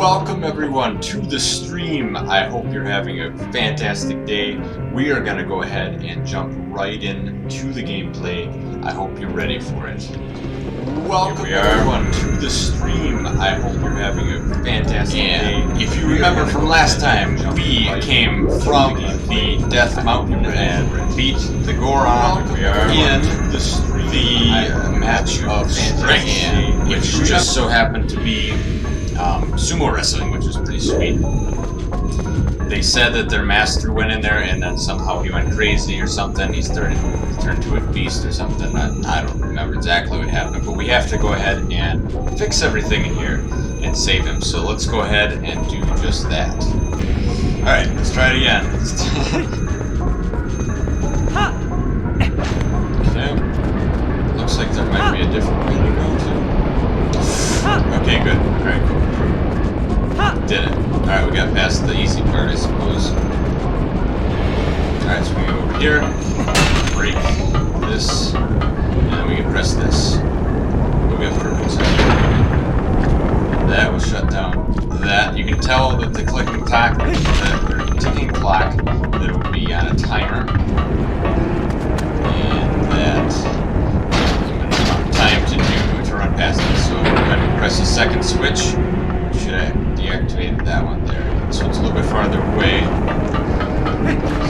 Welcome everyone to the stream. I hope you're having a fantastic day. We are going to go ahead and jump right into the gameplay. I hope you're ready for it. Welcome everyone to the stream. I hope you're having a fantastic day. If you remember from last time, we came from the Death Mountain and beat the Goron in the match of strength, which just so happened to be sumo wrestling, which is pretty sweet. They said that their master went in there and then somehow he went crazy or something. He turned to a beast or something. I don't remember exactly what happened, but we have to go ahead and fix everything in here and save him. So let's go ahead and do just that. Alright, let's try it again. Okay. Looks like there might be a different way to go to. Okay, good. Alright, cool. Did it. Alright, we got past the easy part, I suppose. Alright, so we go over here, break this, and then we can press this. We got purple side. That was shut down. That, you can tell that the ticking clock, that it will be on a timer. And that time to run past it. So when we press the second switch, should I deactivated that one there? This one's a little bit farther away,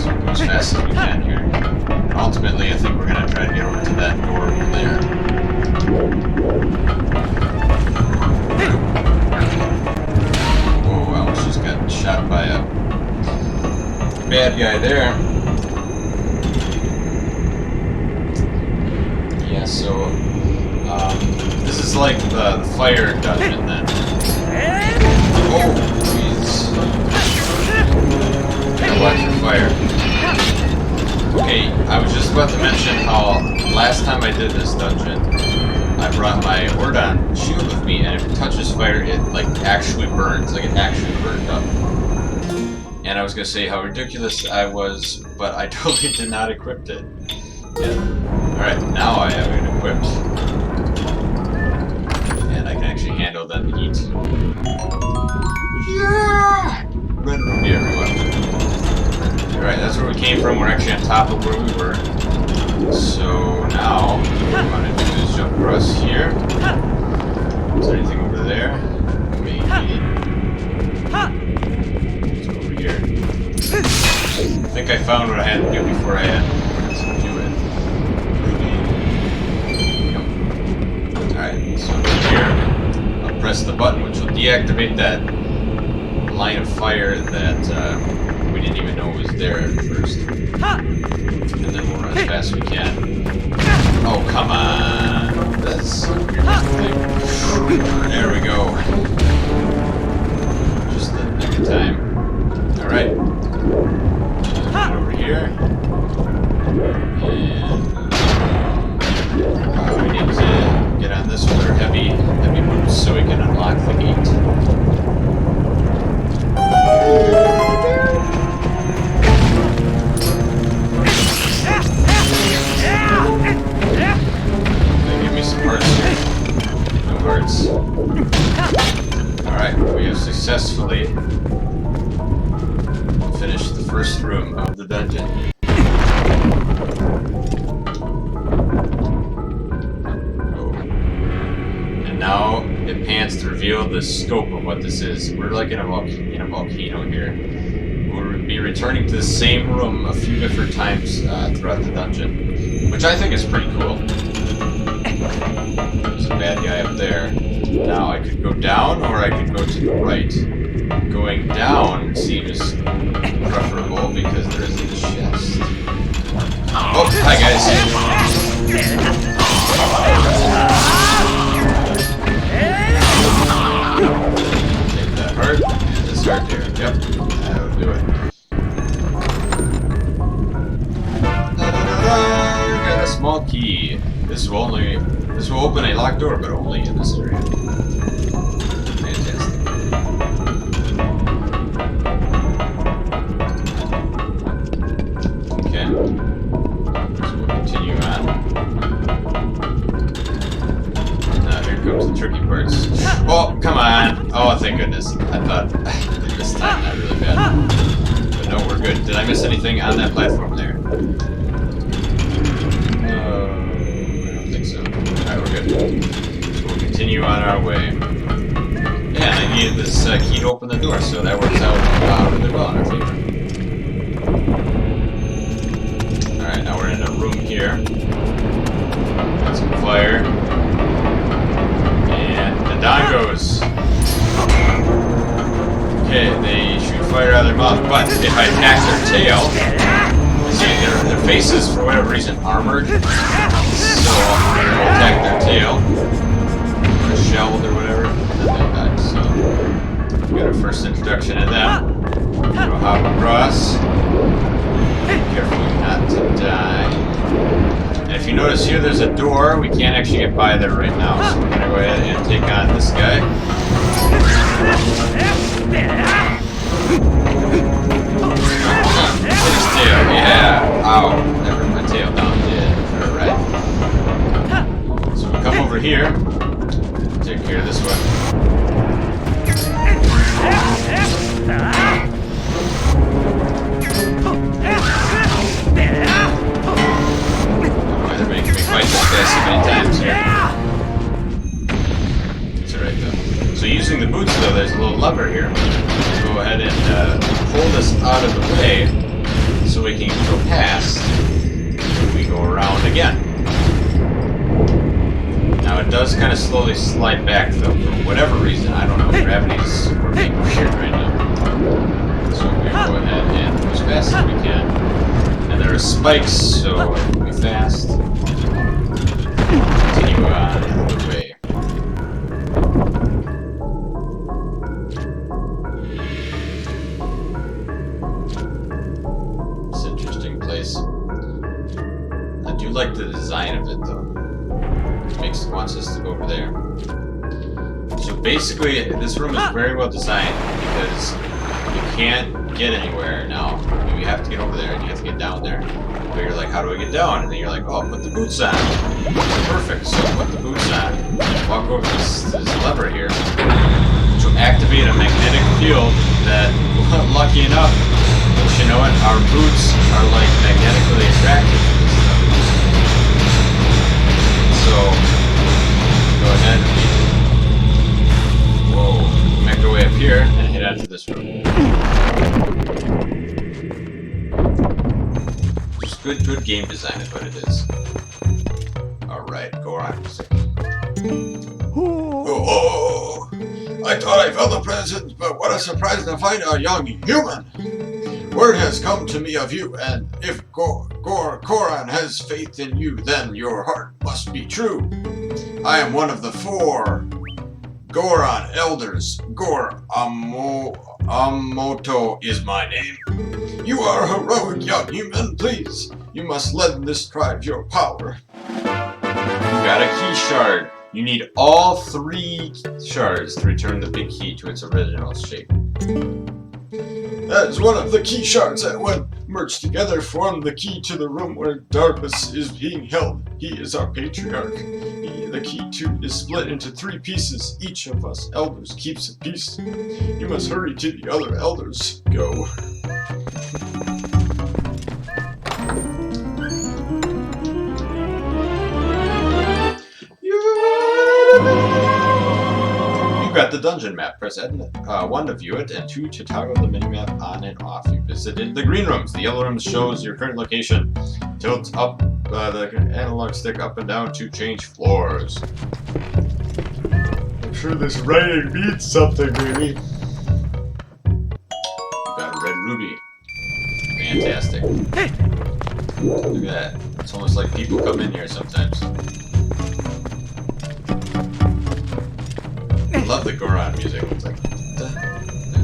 so we'll go as fast as we can here. And ultimately, I think we're gonna try to get over to that door over there. Whoa! I almost just got shot by a bad guy there. Yeah, so this is like the fire dungeon then. Oh, jeez. Gotta watch your fire. Okay, I was just about to mention how last time I did this dungeon, I brought my Ordon shield with me, and if it touches fire, it like actually burns, like it actually burned up. And I was gonna say how ridiculous I was, but I totally did not equip it. Yeah. Alright, now I have it equipped. And I can actually handle that heat. Yeah! Red ruby, everyone. Alright, that's where we came from. We're actually on top of where we were. So now, what we want to do is jump across here. Is there anything over there? Maybe. Let's go over here. I think I found what I had to do before I had to do it. Alright, so over here, I'll press the button which will deactivate that line of fire that we didn't even know was there at first. And then we'll run as fast as we can. Oh, come on! That's the weirdest thing. There we go. Just the nick of time. Alright. Over here. And we need to get on this with our heavy boots so we can unlock the gate. Give me some hearts here. No hearts. Alright, we have successfully finished the first room of the dungeon. Now it pans to reveal the scope of what this is. We're like in a volcano here. We'll be returning to the same room a few different times throughout the dungeon, which I think is pretty cool. There's a bad guy up there. Now I could go down or I could go to the right. Going down seems preferable because there isn't a chest. Oh, hi guys. Take that heart and this heart here. Yep, that'll do it. Got a small key. This will open a locked door, but only in this area. Fantastic. Okay. So we'll continue on. Now here comes the tricky parts. Oh, come on! on. Oh, thank goodness. I thought this time not really bad. But no, we're good. Did I miss anything on that platform there? I don't think so. Alright, we're good. So we'll continue on our way. Yeah, and I needed this key to open the door, so that works out really well in our favor. Alright, now we're in a room here. Got some fire. And the dongos. Okay, they shoot fire out of their mouth, but if I attack their tail, see, their faces, for whatever reason, armored. So I'm going to attack their tail. Or shelled or whatever. And then they die, so we got our first introduction to them. We'll hop across. Carefully not to die. And if you notice here, there's a door. We can't actually get by there right now, so we're going to go ahead and take on this guy. Put his tail, yeah! Ow, that hurt my tail down, yeah. Alright. So we come over here. Take care of this one. They're making me fight this guy so many times here. It's alright though. So using the boots though, there's a little lever here. Let's go ahead and pull this out of the way so we can go past. We go around again. Now it does kind of slowly slide back though, for whatever reason. I don't know, gravity's working weird right now. So we're going to go ahead and go as fast as we can. And there are spikes, so it'll be fast. Continue on the way. It's an interesting place. I do like the design of it though. It wants us to go over there. So basically, this room is very well designed because you can't get anywhere now. You have to get over there and you have to get down there. But you're like, how do I get down? And then you're like, oh, put the boots on. Perfect. So put the boots on. Walk over this lever here, which will activate a magnetic field that, lucky enough, you know what? Our boots are like magnetically attracted to this stuff. So go ahead. Whoa. Make our way up here and head out to this room. Just good game design is what it is. Alright, Goron music. Oh, I thought I found the present, but what a surprise to find a young human. Word has come to me of you, and if Goron has faith in you, then your heart must be true. I am one of the 4 Goron elders. Amoto is my name. You are a heroic young human. Please, you must lend this tribe your power. You got a key shard. You need all 3 shards to return the big key to its original shape. That is one of the key shards that, when merged together, form the key to the room where darkness is being held. He is our patriarch. The key too is split into 3 pieces. Each of us elders keeps a piece. You must hurry to the other elders. Go. Got the dungeon map. Press 1 to view it, and 2 to toggle the minimap on and off. You visited the green rooms. The yellow room shows your current location. Tilt up the analog stick up and down to change floors. I'm sure this writing means something, baby. Got a red ruby. Fantastic. Look at that. It's almost like people come in here sometimes. I love the Goron music. It's like,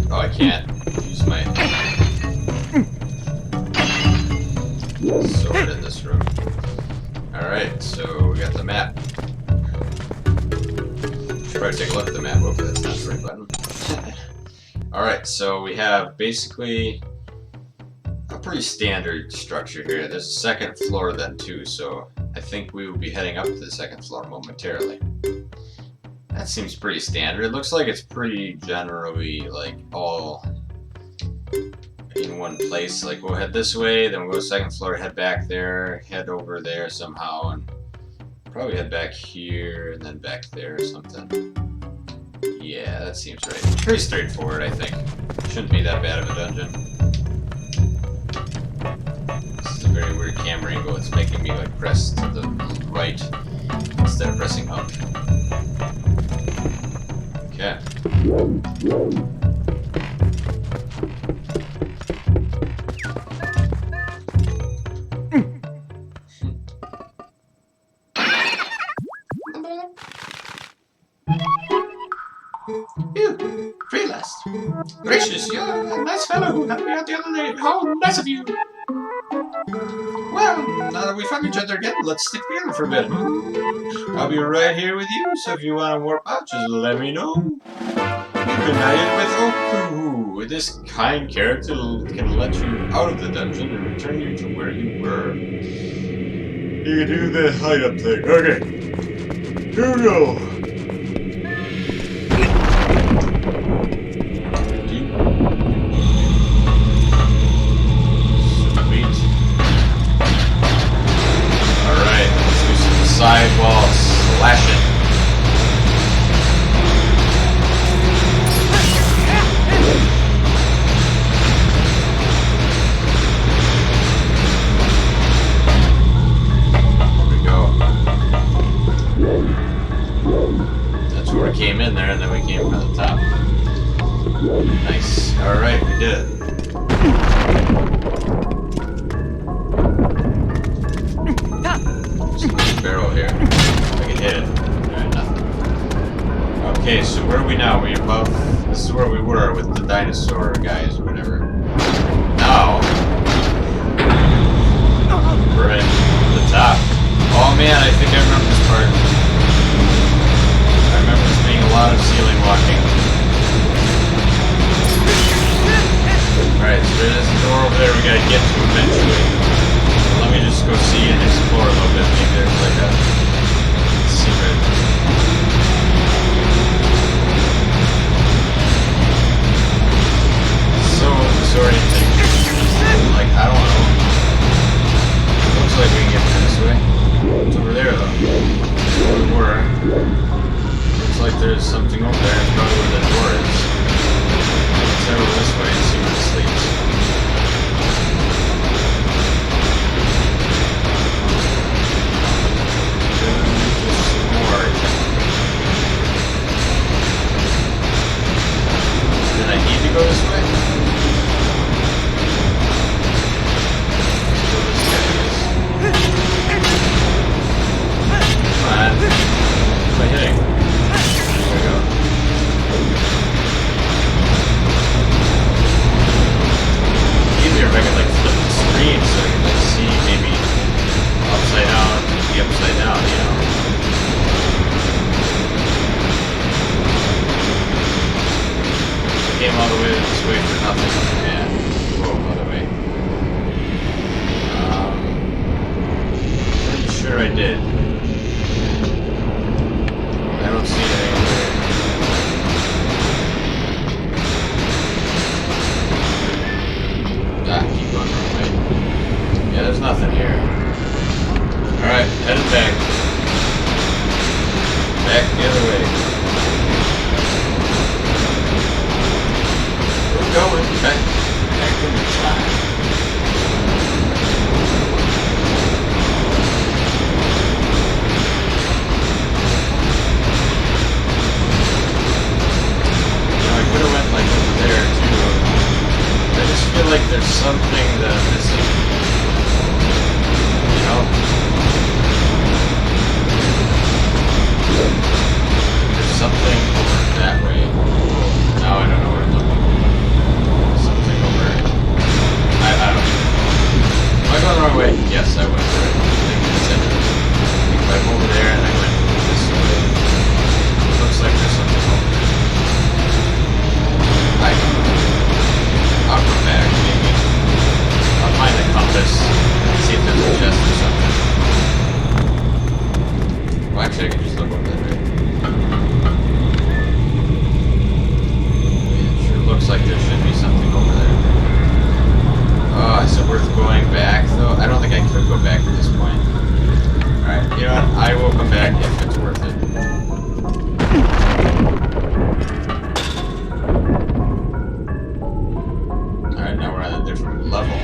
oh, I can't use my sword in this room. Alright, so we got the map. Should probably take a look at the map. Hopefully that's not the right button. Alright, so we have basically a pretty standard structure here. There's a second floor then too, so I think we will be heading up to the second floor momentarily. That seems pretty standard. It looks like it's pretty generally, like, all in one place. Like, we'll head this way, then we'll go to the second floor, head back there, head over there somehow, and probably head back here, and then back there or something. Yeah, that seems right. Pretty straightforward, I think. Shouldn't be that bad of a dungeon. This is a very weird camera angle. It's making me, like, press to the right instead of pressing up. Okay. You, Freelast. Gracious, you're a nice fellow who helped me out the other day. How nice of you. Well, now that we found each other again, let's stick together for a bit. I'll be right here with you, so if you want to warp out, just let me know. United with Oku. This kind character can let you out of the dungeon and return you to where you were. You can do the hide-up thing. Okay. Here we go. Sidewall slashing. There we go. That's where we came in there, and then we came from the top. Nice. Alright, we did it. Barrel here. I can hit it. Alright, nothing. Okay, so where are we now? Are we above? This is where we were with the dinosaur guys or whatever. Now we're at the top. Oh man, I think I remember this part. I remember this being a lot of ceiling walking. Alright, so there's a door over there we gotta get to eventually. Let me just go see and explore a little bit. Maybe there's like a secret. So disorienting. Like, I don't know. It looks like we can get this way. It's over there though. Where we were. Looks like there's something over there. It's probably where the door is. Let's head over this way and see where this leads. Did I need to go this way? Come on. What am I hitting? There we go. Easier if I could like flip the screen so I could like see maybe upside down, the upside down, you know. Came all the way this way for nothing. Yeah. Whoa, by the way. Pretty sure I did. I don't see it anywhere. Ah, keep going the wrong way. Yeah, there's nothing here. Alright, headed back. Back the other way. Going back in the time. You know, I could have went like over there too. I just feel like there's something that I'm missing. You know? There's something over that way. Now I don't know where I'm looking. I don't know. Am I going the wrong way? Yes, I went right. I think I'm over there and I went this way. It looks like there's something over there. I don't know. I'll go back, maybe. I'll find the compass. See if there's a chest or something. Well, actually, I can just look over that way. I will come back if it's worth it. Alright, now we're on a different level.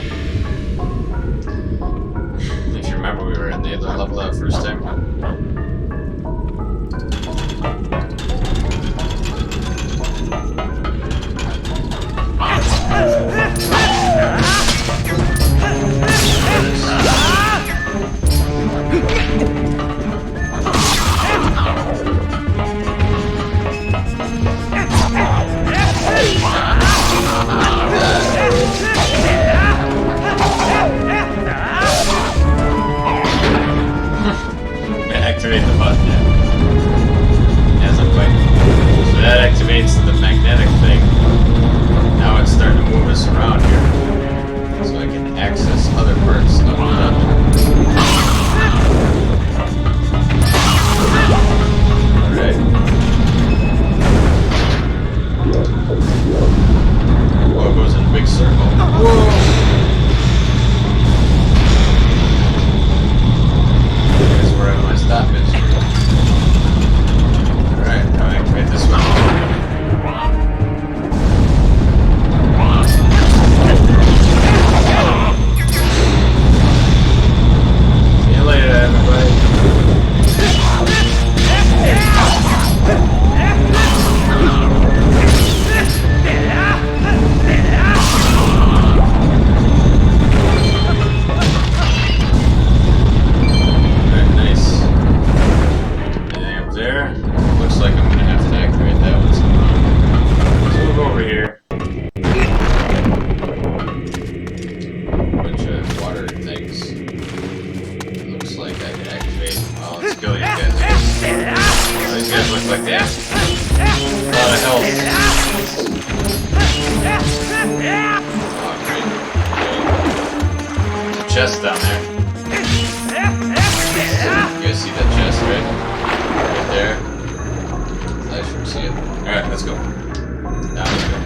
If you remember, we were in the other level that first time. Activate the button, yeah. As I'm fighting. So that activates the magnetic thing. Now it's starting to move us around here. So I can access other parts of the dungeon. Alright. Whoa, it goes in a big circle. Whoa! Wherever my stop is. Alright, now I activate this one. See you later, everybody. Chest down there. You guys see that chest, right? Right there. I should see it. Alright, let's go. Now let's go.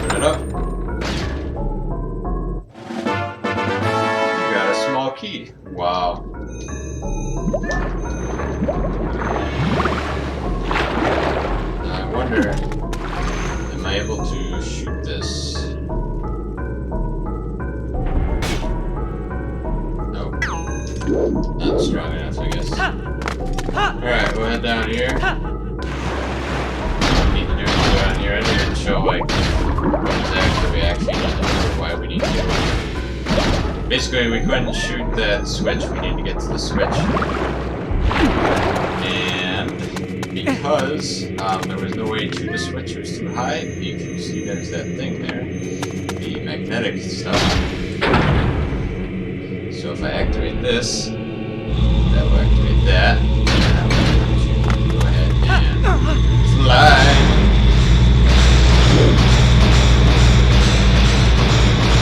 Put it up. You got a small key. Wow. Now I wonder, am I able to shoot this? Not strong enough, I guess. Alright, we'll head down here. What we need to do is go down here. I didn't show like what exactly we actually need to do or why we need to do it. Basically, we couldn't shoot that switch. We need to get to the switch. And because there was no way to the switch, it was too high. You can see there's that thing there. The magnetic stuff. So if I activate this, that will activate that. And I'm going to go ahead and fly.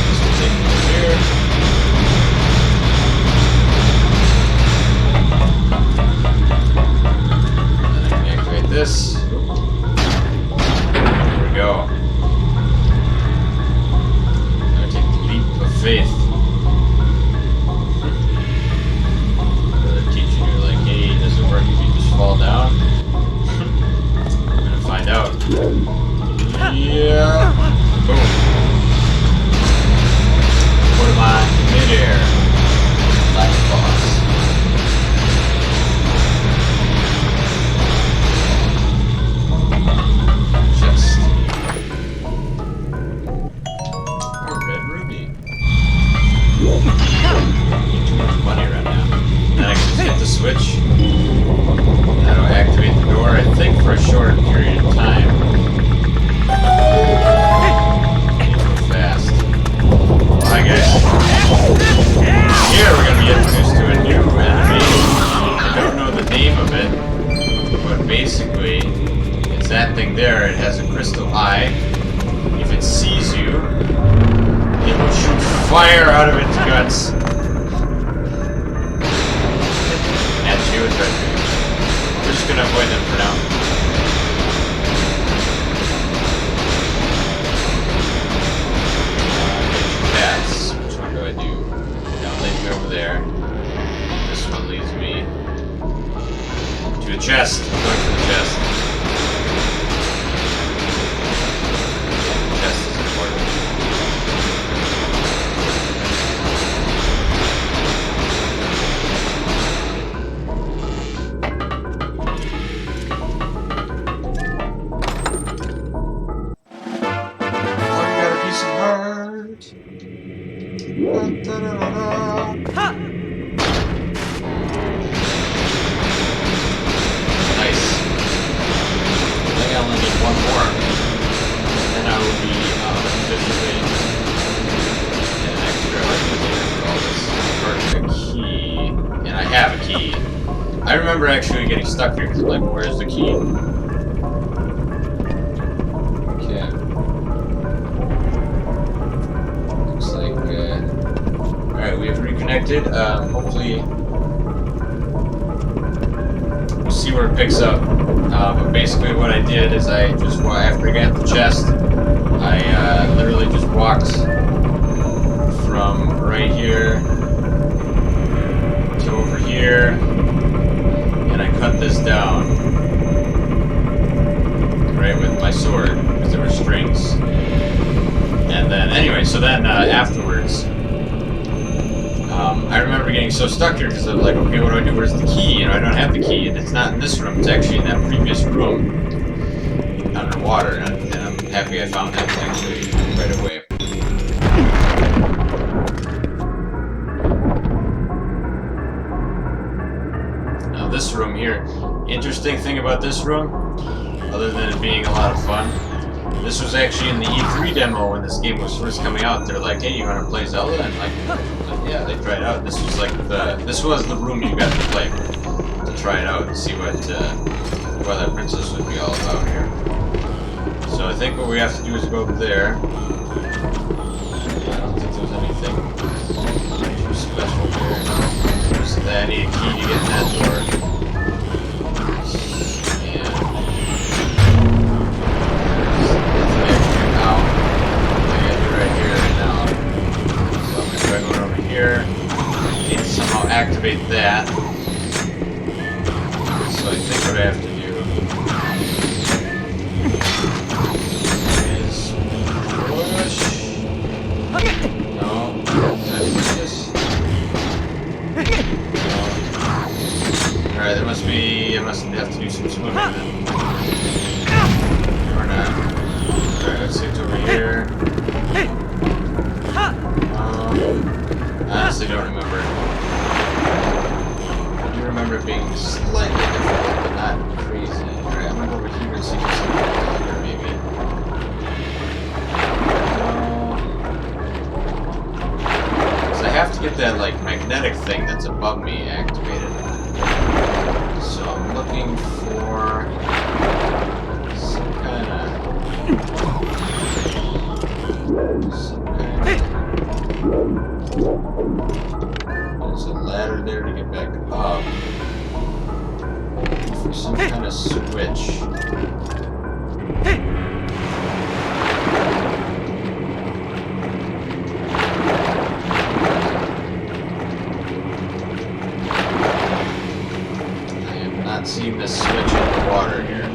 This will take me here. And then I can activate this. There we go. Now I take the leap of faith. Fall down. I'm gonna find out. Yeah. Boom. Put him on midair. Like a boss. Chest. A red ruby. Need too much money right now. Then I can just hit the switch. That'll activate the door, I think, for a short period of time. Need to go fast. Hi, guys. Here we're going to be introduced to a new enemy. I don't know the name of it, but basically, it's that thing there. It has a crystal eye. If it sees you, it will shoot fire out of its guts. At you, it's right. We're just gonna avoid them for now. Paths. Which one do I do? That one leads me over there. This one leads me a chest. I'm going for the chest. Chest is important. Oh, you got a piece of heart. Da-da-da-da. Nice. I think I only need one more. And I will be officially an extra like for all this. Part of the key. And I have a key. I remember actually getting stuck here because I'm like, where's the key? Okay. Looks like alright, we have reconnected. Hopefully we'll see where it picks up. But basically what I did is I just, after I got the chest, I literally just walked from right here to over here, and I cut this down, right, with my sword, because there were strings. And then, anyway, so then afterwards, I remember getting so stuck here because I was like, okay, what do I do? Where's the key? You know, I don't have the key, and it's not in this room. It's actually in that previous room underwater, and I'm happy I found that actually right away. Now this room here, interesting thing about this room, other than it being a lot of fun, this was actually in the E3 demo when this game was first coming out. They're like, hey, you want to play Zelda? And like, yeah, they tried it out. This was like this was the room you got to play to try it out and see what Twilight Princess would be all about here. So I think what we have to do is go over there. I don't think there's anything too special here. Just that I need a key to get in that door. Activate that. So I think what I have to do is push. No. This. No. Alright, there must be. I must have to do some swimming then. Or not. Alright, let's see, it's over here. Honestly don't remember. I do remember it being slightly difficult, but not crazy. Alright, I'm gonna go over here and see if there's something here, maybe. So I have to get that, like, magnetic thing that's above me activated. So I'm looking for some kind of... There's a ladder there to get back up. For some kind of switch. I am not seeing the switch in the water here.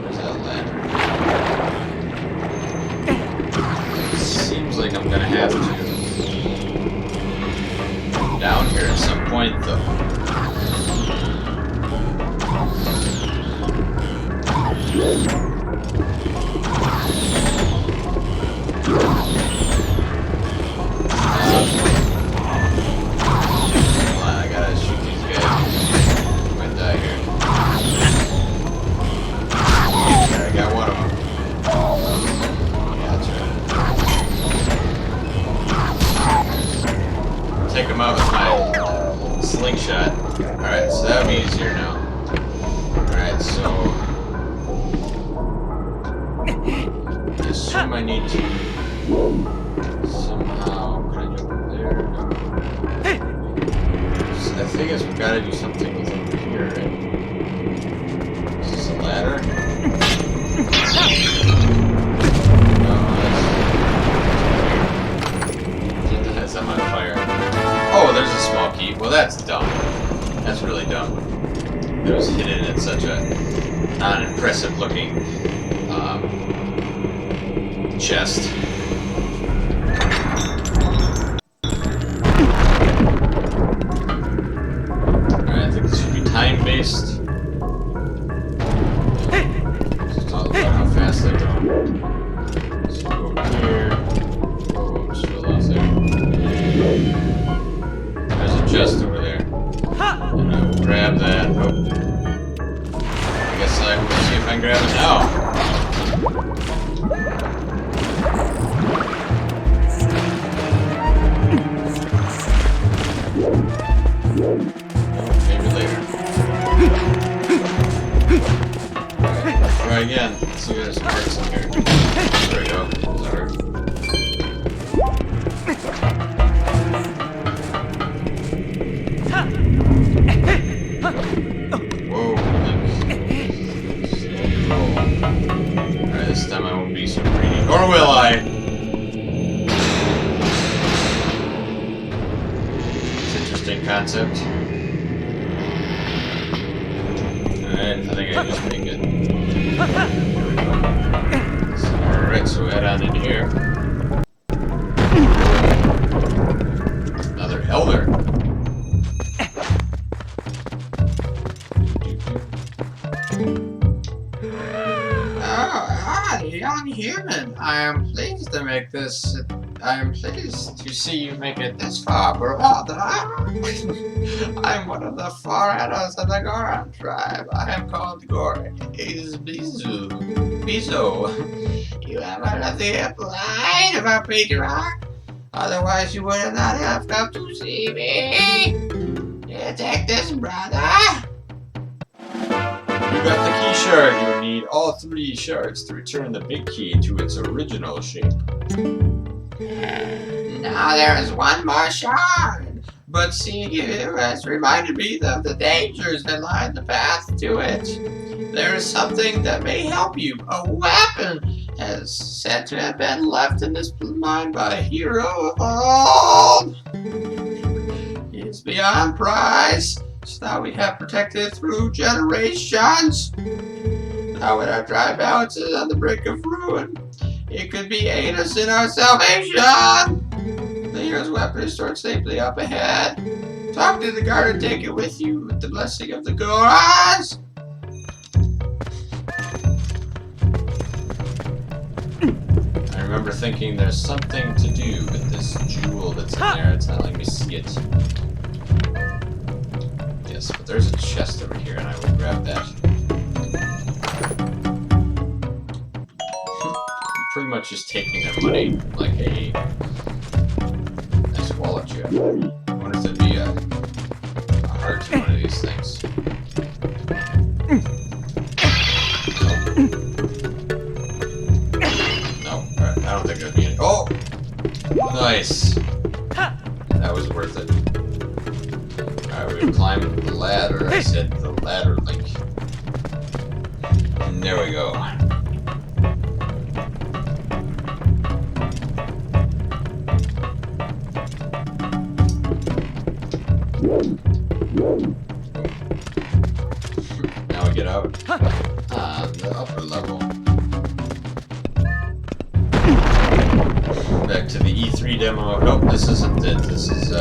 Where's that ladder? Seems like I'm gonna have to down here at some point, though. Hold on, I gotta shoot these guys. I might die here. There, I got one of them. Yeah, that's right. Take them out with my slingshot. Alright, so that'll be easier now. Alright, so I assume I need to somehow. Can I jump up there? No. So I think we've got to do something with over here, right? Is this a ladder? No, that's I'm on fire. Oh, there's a small key. Well, that's dumb. That's really dumb. It was hidden in such a non-impressive looking chest. Alright, I think this should be time-based. It's all about how fast I go. Let's go over here. Oh, I'm still lost there. There's a chest over there. And I will grab that. Oh. I guess I will see if I can grab it now. Maybe later. Alright, try again. Let's see if there's some parts in here. There we go. Sorry. Whoa, alright, this time I won't be so greedy. Or will I? It's an interesting concept. Alright, I think I can just make it. There we go. Alright, so head on in here. Another elder. Young human, I am pleased to make this. I am pleased to see you make it this far, brother. I'm one of the forerunners of the Goron tribe. I am called Goron. It is Bizu. Bizo. You have heard the line of our patriarch. Otherwise, you would not have come to see me. Here, take this, brother. You got the key shard. You need all 3 shards to return the big key to its original shape. Now there is one more shard, but seeing you has reminded me of the dangers that line the path to it. There is something that may help you. A weapon is said to have been left in this mine by a hero of old. It's beyond price. So now we have protected through generations. Now when our tribe balance is on the brink of ruin, it could be aid us in our salvation. The hero's weapon is stored safely up ahead. Talk to the guard and take it with you with the blessing of the Gorons. I remember thinking there's something to do with this jewel that's in there. It's not letting me see it. Yes, but there's a chest over here, and I will grab that. Pretty much just taking their money like a nice wallet you have there. I wonder if there'd be a heart to one of these things. No, alright, I don't think there'd be any. Oh! Nice! That was worth it. Alright, we climbed the ladder. I said the ladder link. And there we go. Now we get out on the upper level. Back to the E3 demo. Nope, this isn't it. This is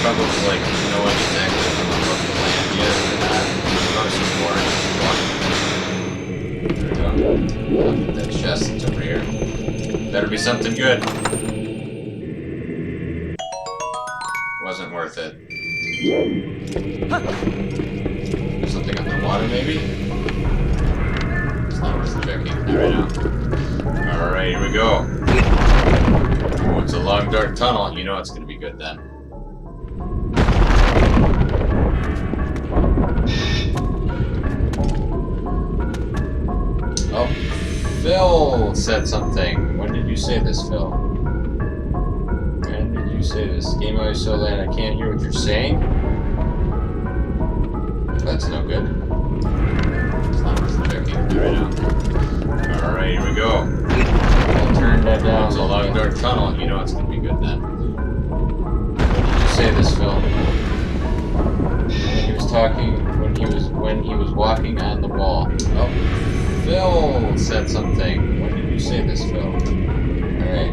troubles like knowing exactly if I'm above the land yet or not. There we go. That chest is over here. Better be something good. Wasn't worth it. There's something underwater maybe? It's not worth checking. Not right now. Alright. Alright, here we go. Oh, it's a long dark tunnel. You know it's gonna be good then. Oh, Phil said something. When did you say this, Phil? When did you say this? Game always so loud I can't hear what you're saying? That's no good. It's not worth checking right now. Alright, here we go. I'll turn that down. It's a long dark tunnel. You know it's gonna be good then. When did you say this, Phil? When he was talking, when he was walking on the wall. Oh, Phil said something. When did you say this, Phil? Alright.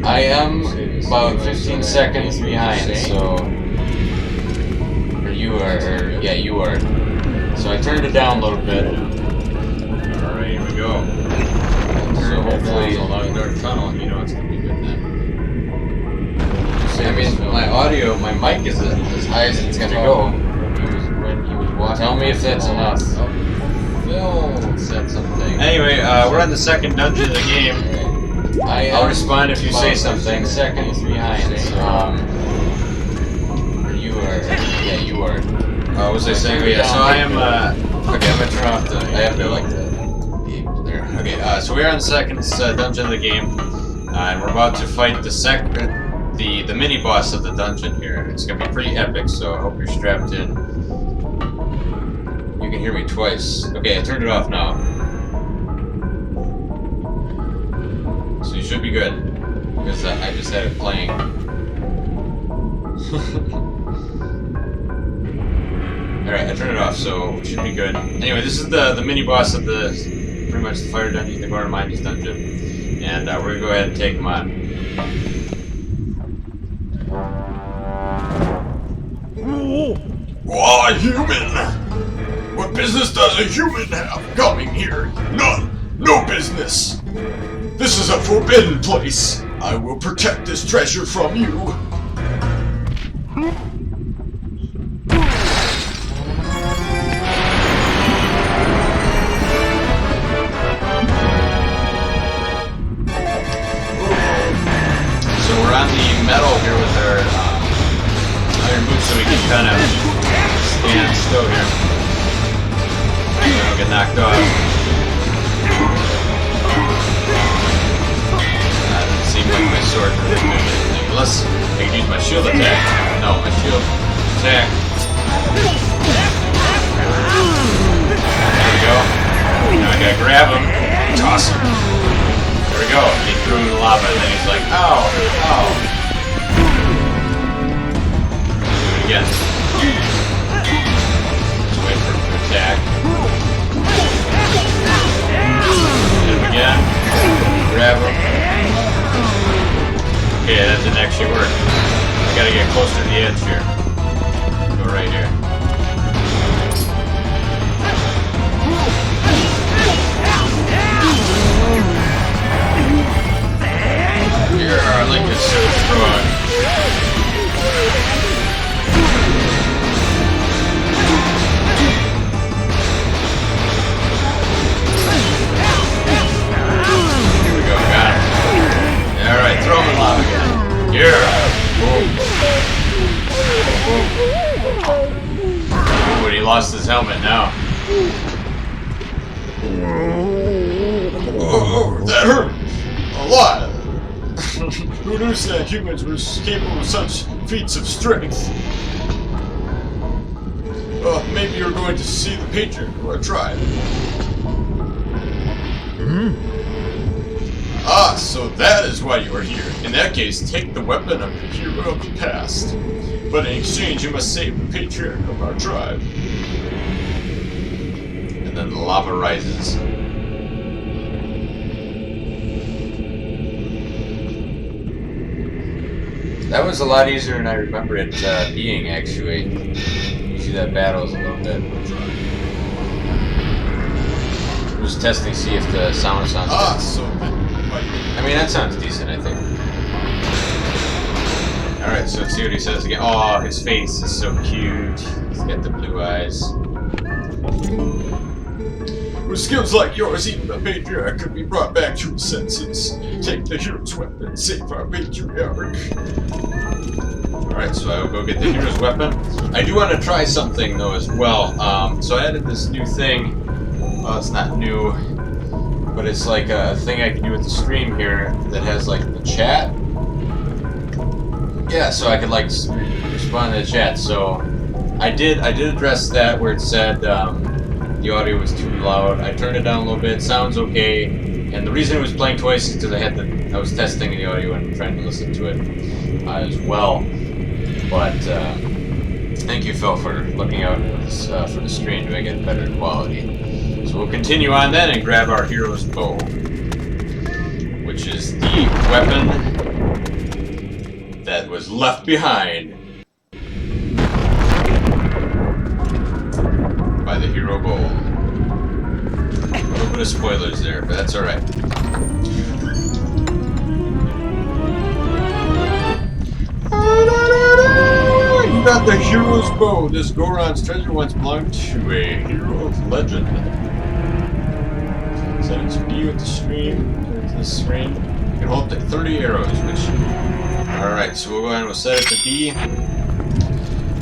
I am about 15 seconds behind, so... Or you are, yeah, you are. So I turned it down a little bit. Alright, here we go. So hopefully... It's a long dark tunnel, you know it's gonna be good then. I mean, my audio, my mic is as high as it's gonna go. When he was walking. Tell me if that's enough. Phil said something. Anyway, we're on the second dungeon of the game. I'll respond if you say something. Seconds behind. You are. Yeah, you are. What was I saying? Yeah, so I am. Okay, I'm gonna turn off the. I have to like the there. Okay, so we're on the second dungeon of the game, and we're about to fight the mini boss of the dungeon here. It's gonna be pretty epic, so I hope you're strapped in. You can hear me twice. Okay, I turned it off now. So you should be good. Because I just had it playing. Alright, I turned it off, so it should be good. Anyway, this is the mini boss of pretty much the fire dungeon, the Goron Mindy's dungeon. And we're gonna go ahead and take him on. Why, human? What business does a human have coming here? None. No business. This is a forbidden place. I will protect this treasure from you. So we're on the metal here with our iron boots so we can kind of stand still here. So we don't get knocked off. Doesn't seem like my sword really doing anything. Unless I can use my shield attack. No, my shield attack. There we go. Now I gotta grab him, toss him. There we go. He threw him in the lava and then he's like, ow, ow. Do it again. Just wait for him to attack. Hit him again. Grab him. Okay, that didn't actually work. I gotta get closer to the edge here. Go right here. Yeah, Link is so strong. Here we go, got him. Alright, throw him in lava again. Yeah! Boom. Ooh, and he lost his helmet now. Oh, that hurt. A lot. Who knew that humans were capable of such feats of strength? Maybe you're going to see the patron of our tribe. Ah, so that is why you are here. In that case, take the weapon of the hero of the past. But in exchange, you must save the patriarch of our tribe. And then the lava rises. That was a lot easier than I remember it being, actually. Usually that battle is a little bit... I'm just testing to see if the sound sounds good. So... I mean, that sounds decent, I think. Alright, so let's see what he says again. Oh, his face is so cute. He's got the blue eyes. With skills like yours, even the patriarch could be brought back to his senses. Take the hero's weapon, save our patriarch. Alright, so I will go get the hero's weapon. I do want to try something, though, as well. So I added this new thing. Well, it's not new, but it's like a thing I can do with the stream here that has, like, the chat. Yeah, so I could, like, respond to the chat. So I did address that where it said the audio was too loud. I turned it down a little bit. Sounds okay. And the reason it was playing twice is because I was testing the audio and trying to listen to it as well. But thank you, Phil, for looking out for the stream to make it better quality. So we'll continue on then and grab our hero's bow, which is the weapon that was left behind by the hero bowl. A little bit of spoilers there, but that's alright. You got the hero's bow. This Goron's treasure once belonged to a hero of legend. Set it to B with the stream. There's the screen. You can hold 30 arrows, which... Alright, so we'll go ahead and we'll set it to B.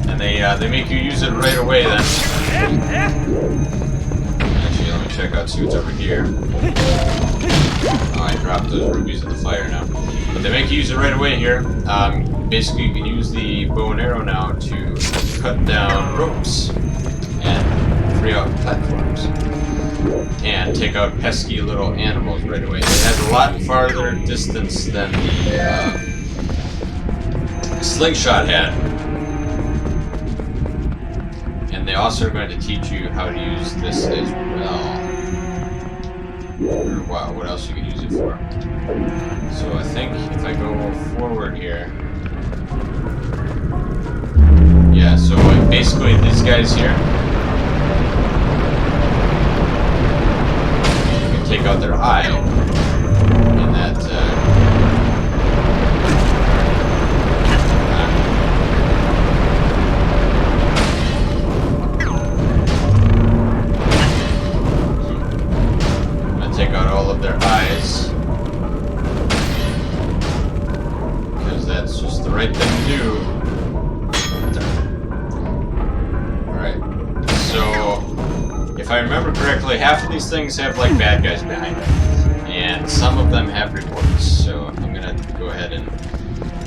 And they make you use it right away then. Actually, let me check out, see what's over here. Oh, I dropped those rubies in the fire now. But they make you use it right away here. Basically, you can use the bow and arrow now to cut down ropes and free out platforms. And take out pesky little animals right away. It has a lot farther distance than the slingshot had. And they also are going to teach you how to use this as well. Wow, what else you can use it for? So I think if I go forward here... Yeah, so like basically these guys here... You can take out their eye. And that... take out all of their eyes, because that's just the right thing to do. Alright, so if I remember correctly, half of these things have like bad guys behind them, and some of them have rewards, so I'm gonna go ahead and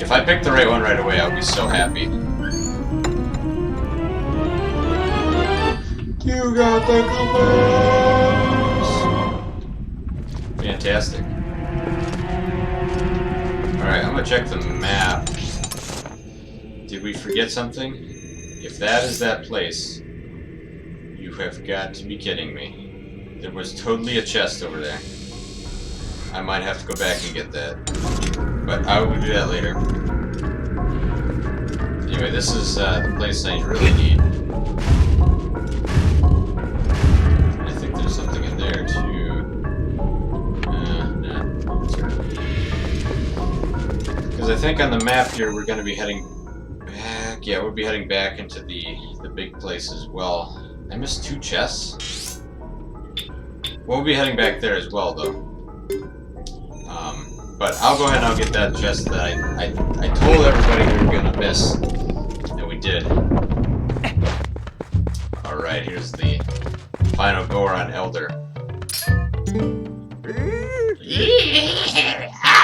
if I pick the right one right away, I'll be so happy. You got the compass! Fantastic. Alright, I'm gonna check the map. Did we forget something? If that is that place, you have got to be kidding me. There was totally a chest over there. I might have to go back and get that. But I will do that later. Anyway, this is the place I really need. I think there's something in there too. Because I think on the map here we're going to be heading back. Yeah, we'll be heading back into the big place as well. I missed 2 chests. We'll be heading back there as well, though. But I'll go ahead and I'll get that chest that I told everybody we were going to miss. And we did. Alright, here's the final Goron Elder.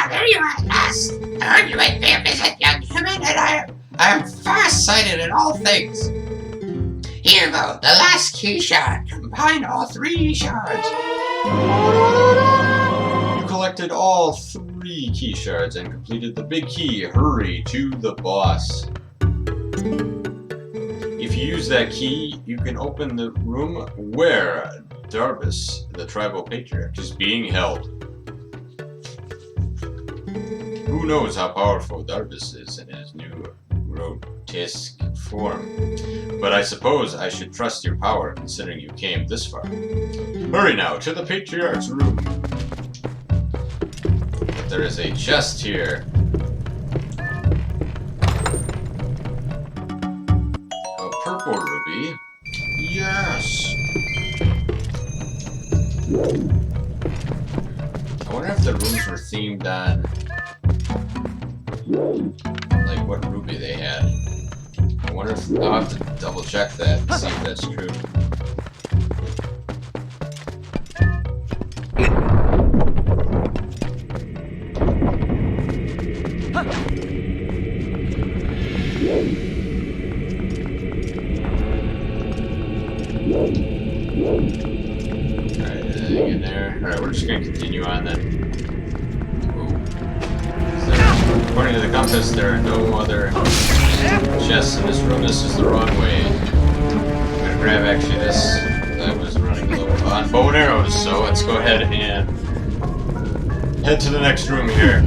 There you are, lass. I heard you might pay a visit, young human, and I am far-sighted in all things. Here, though, the last key shard. Combine all 3 shards. You collected all 3 key shards and completed the big key. Hurry to the boss. If you use that key, you can open the room where Darbus, the tribal patriarch, is being held. Who knows how powerful Darbus is in his new grotesque form? But I suppose I should trust your power, considering you came this far. Hurry now, to the patriarch's room. There is a chest here. A purple ruby. Yes! I wonder if the rooms were themed on, like, what ruby they had. I wonder if I'll have to double check that and see if that's true. Alright, anything in there? Alright, we're just gonna continue on then. According to the compass, there are no other chests in this room. This is the wrong way. I'm gonna grab actually this. I was running low on bow and arrows, so let's go ahead and head to the next room here.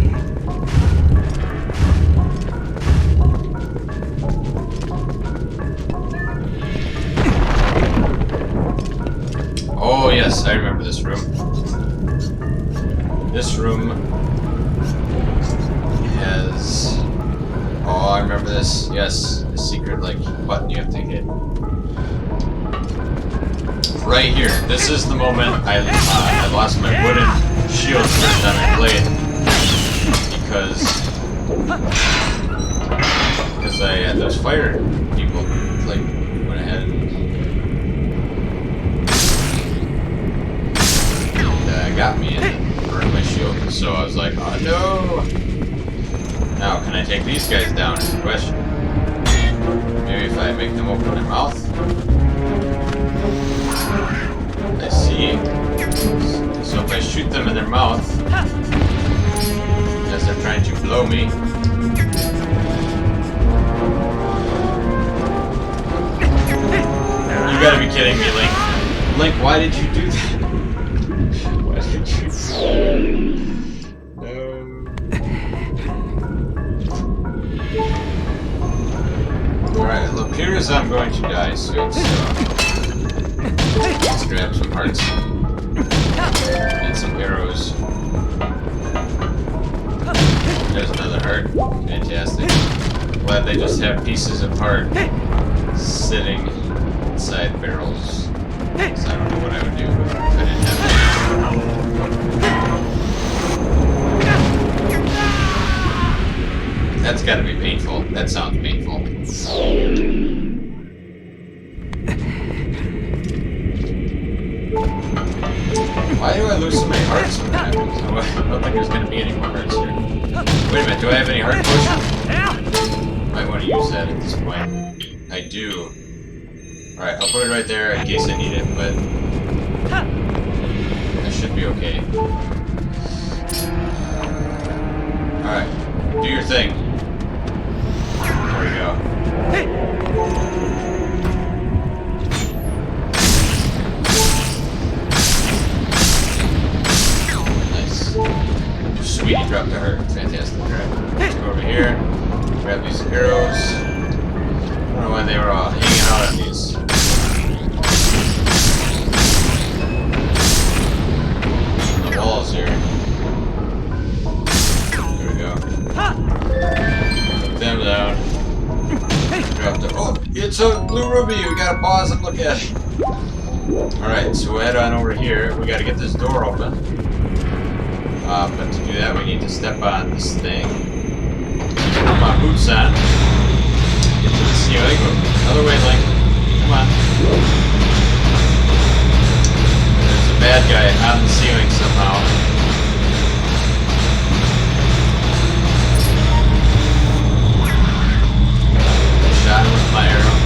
Oh yes, I remember this room. This room has... Oh, I remember this. Yes, the secret, like, button you have to hit. Right here. This is the moment I lost my wooden shield first time I played. Because I had those fire people, like, went ahead and got me and burned my shield. So I was like, oh no! Now, can I take these guys down is the question. Maybe if I make them open their mouth? I see. So if I shoot them in their mouth, as they're trying to blow me, you gotta be kidding me, Link. Link, why did you do that? Why did you... No. Alright, it appears I'm going to die soon, so... Let's grab some hearts. And some arrows. There's another heart. Fantastic. Glad they just have pieces of heart sitting inside barrels. So I don't know what I would do if I didn't have that. That's gotta be painful. That sounds painful. Why do I lose so many hearts when that happens? I don't think there's gonna be any more hearts here. Wait a minute, do I have any heart potion? Might want to use that at this point. I do. Alright, I'll put it right there in case I need it, but I should be okay. Alright, do your thing. There we go. Nice. Sweet, he dropped a heart. Fantastic. Alright, let's go over here. Grab these arrows. I don't know why they were all hanging out on these. The walls here. There we go. Put them down. Drop the... Oh! It's a blue ruby! We gotta pause and look at it. Alright, so we'll head on over here. We gotta get this door open. But to do that, we need to step on this thing. Put my boots on. Get to the ceiling. Other way, Link. Come on. There's a bad guy on the ceiling somehow. I shot him with my arrow.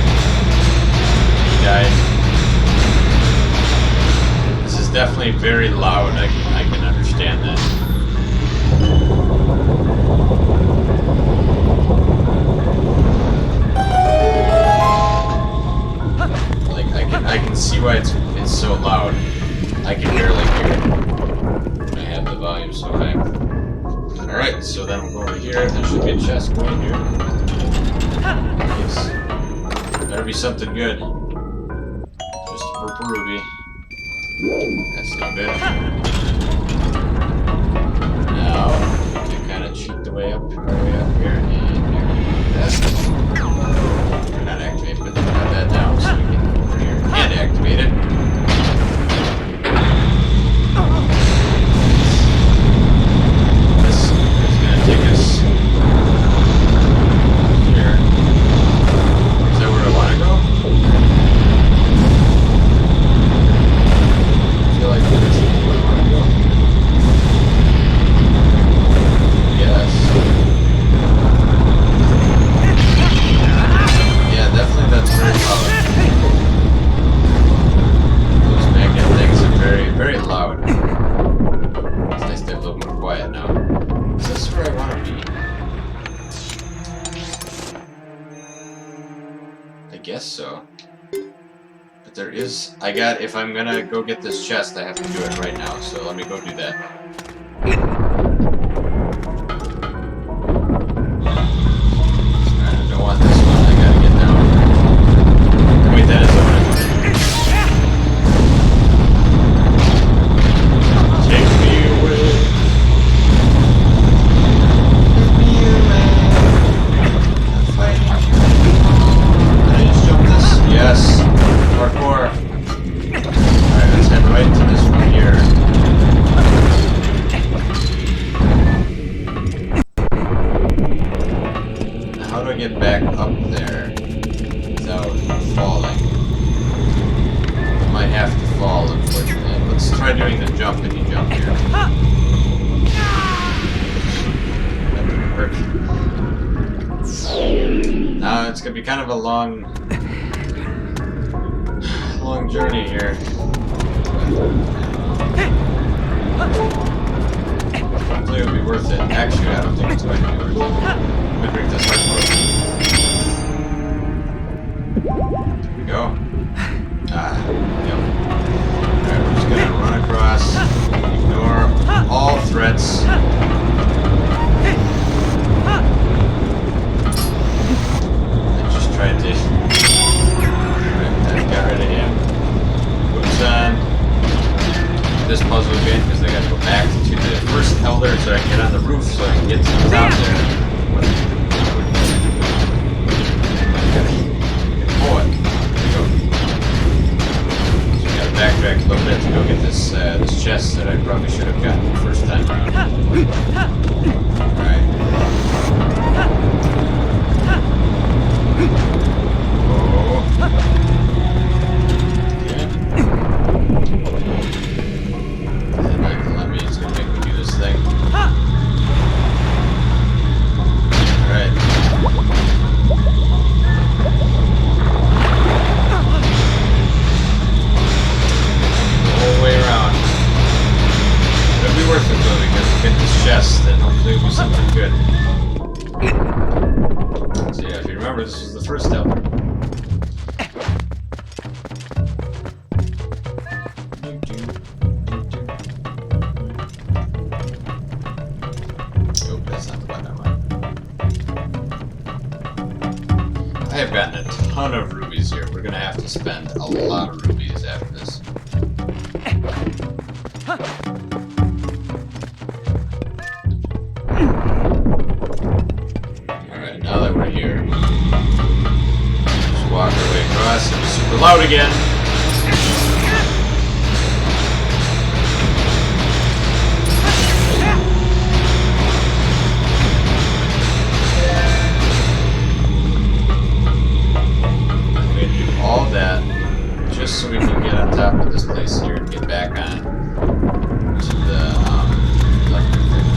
He died. This is definitely very loud. I can understand that. I can see why it's so loud. I can barely hear it. I have the volume so high. Alright, so then we'll go over here. There should be a chest going here. Yes. Better be something good. Just a purple ruby. That's not good. Now, we can kind of cheat the way up, our way up here, and here. That's we're not activated, but then have that down so we can over here and activate it. guess so. But there is... if I'm gonna go get this chest, I have to do it right now, so let me go do that. I don't want this one, I gotta get down. Wait, that is the one I want. Take me away. Give me away. I'm fighting you. Can I just jump this? Yes. Parkour. Alright, let's head right to this one here. Now, how do I get back up there without falling? I might have to fall, unfortunately. Let's try doing the jumpity jump here. That didn't hurt. Now it's gonna be kind of a long journey here. Hopefully it'll be worth it. Actually, I don't think it's going to be worth it. Let me break this hardcore. There we go. Yep. Alright, we're just gonna run across, ignore all threats. And just try to... Got rid of him. Moves on. This puzzle again because I gotta go back to the first elder so I can get on the roof so I can get to the top there. Oh, there we go. So we gotta backtrack a little bit to go get this this chest that I probably should have gotten the first time around. Alright. Oh. This was the first elder. Oh, that's not the button I want. I have gotten a ton of rubies here. We're gonna have to spend a lot of rubies after this. Alright, now that we're here. Walk our way across. It was super loud again. I'm going to do all that just so we can get on top of this place here and get back on to the electric thing.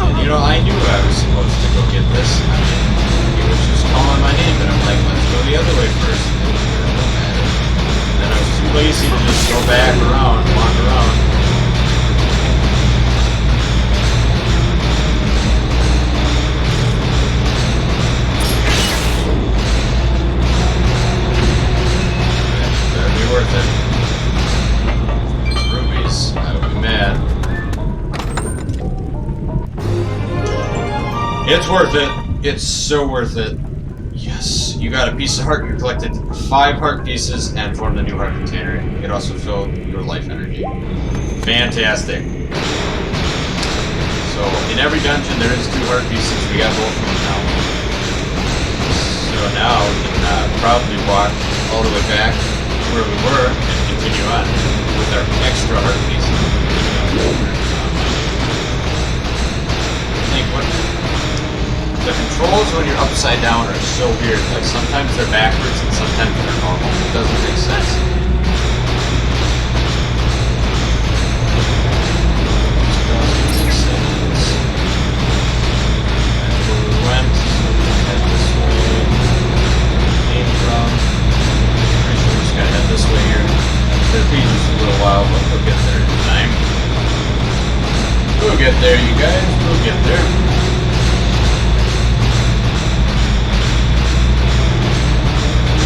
And you know, I knew I was supposed to go get this. I mean, it was just calling my name, and I'm like, let's go the other way first. And then I was too lazy to just go back around, walk around. Better be worth it. These rubies, I would be mad. It's worth it. It's so worth it. Yes, you got a piece of heart. You collected 5 heart pieces and formed a new heart container. It also filled your life energy. Fantastic. So, in every dungeon there is 2 heart pieces. We got both of them now. So now we can proudly walk all the way back to where we were and continue on with our extra heart pieces. I think what... The controls when you're upside down are so weird. Like, sometimes they're backwards and sometimes they're normal. It doesn't make sense. 2006 seconds. That's where we went. Head this way. Came from. Pretty sure we just gotta head this way here. It'll be just a little while, but we'll get there in time. We'll get there, you guys. We'll get there.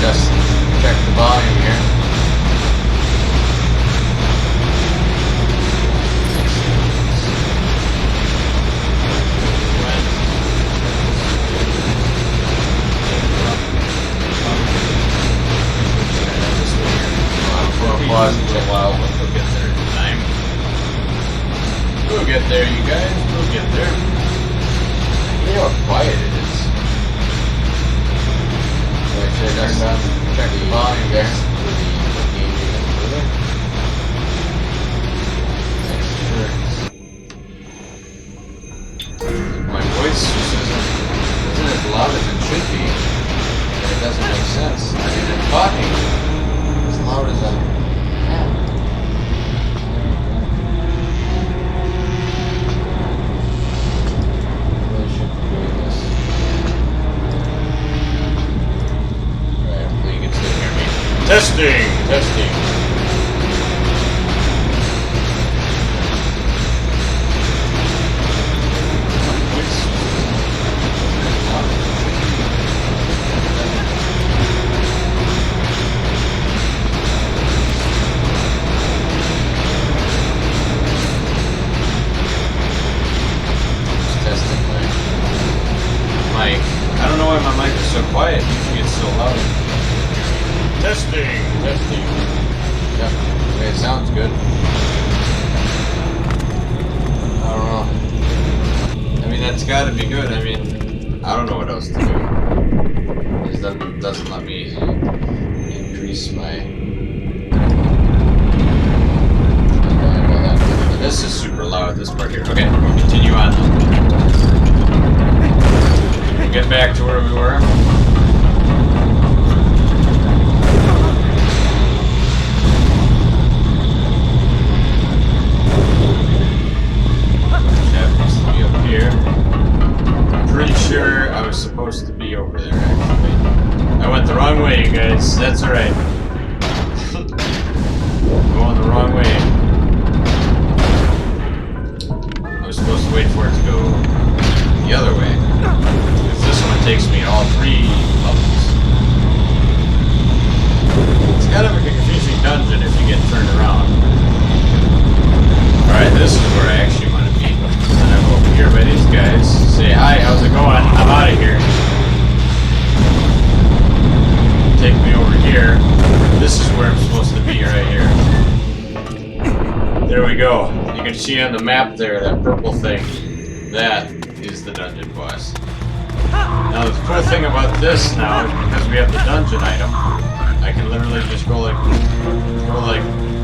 Just there, you guys. We'll get there. Look how quiet it is. Wait, should I turn down? Check the volume there. My voice just isn't as loud as it should be. And it doesn't make sense. I mean, I'm talking as loud as I am. Really should be doing this. Alright, hopefully you can still hear me. Testing! Testing! Mic. I don't know why my mic is so quiet. Usually it's so loud. Testing! Testing. Yep. Okay, it sounds good. I don't know. I mean, that's gotta be good. I mean, I don't know what else to do. It doesn't let me increase my volume all that much. But this is super loud, this part here. Okay, we'll continue on though. Get back to where we were. Chap needs to be up here. I'm pretty sure I was supposed to be over there, actually. I went the wrong way, you guys. That's alright. Going the wrong way. I was supposed to wait for it to go the other way. This one takes me all 3 levels. It's kind of a confusing dungeon if you get turned around. Alright, this is where I actually want to be. And I'm over here by these guys. Say, hi, how's it going? I'm out of here. Take me over here. This is where I'm supposed to be, right here. There we go. You can see on the map there, that purple thing. That is the dungeon boss. Now the cool thing about this now is because we have the dungeon item, I can literally just go like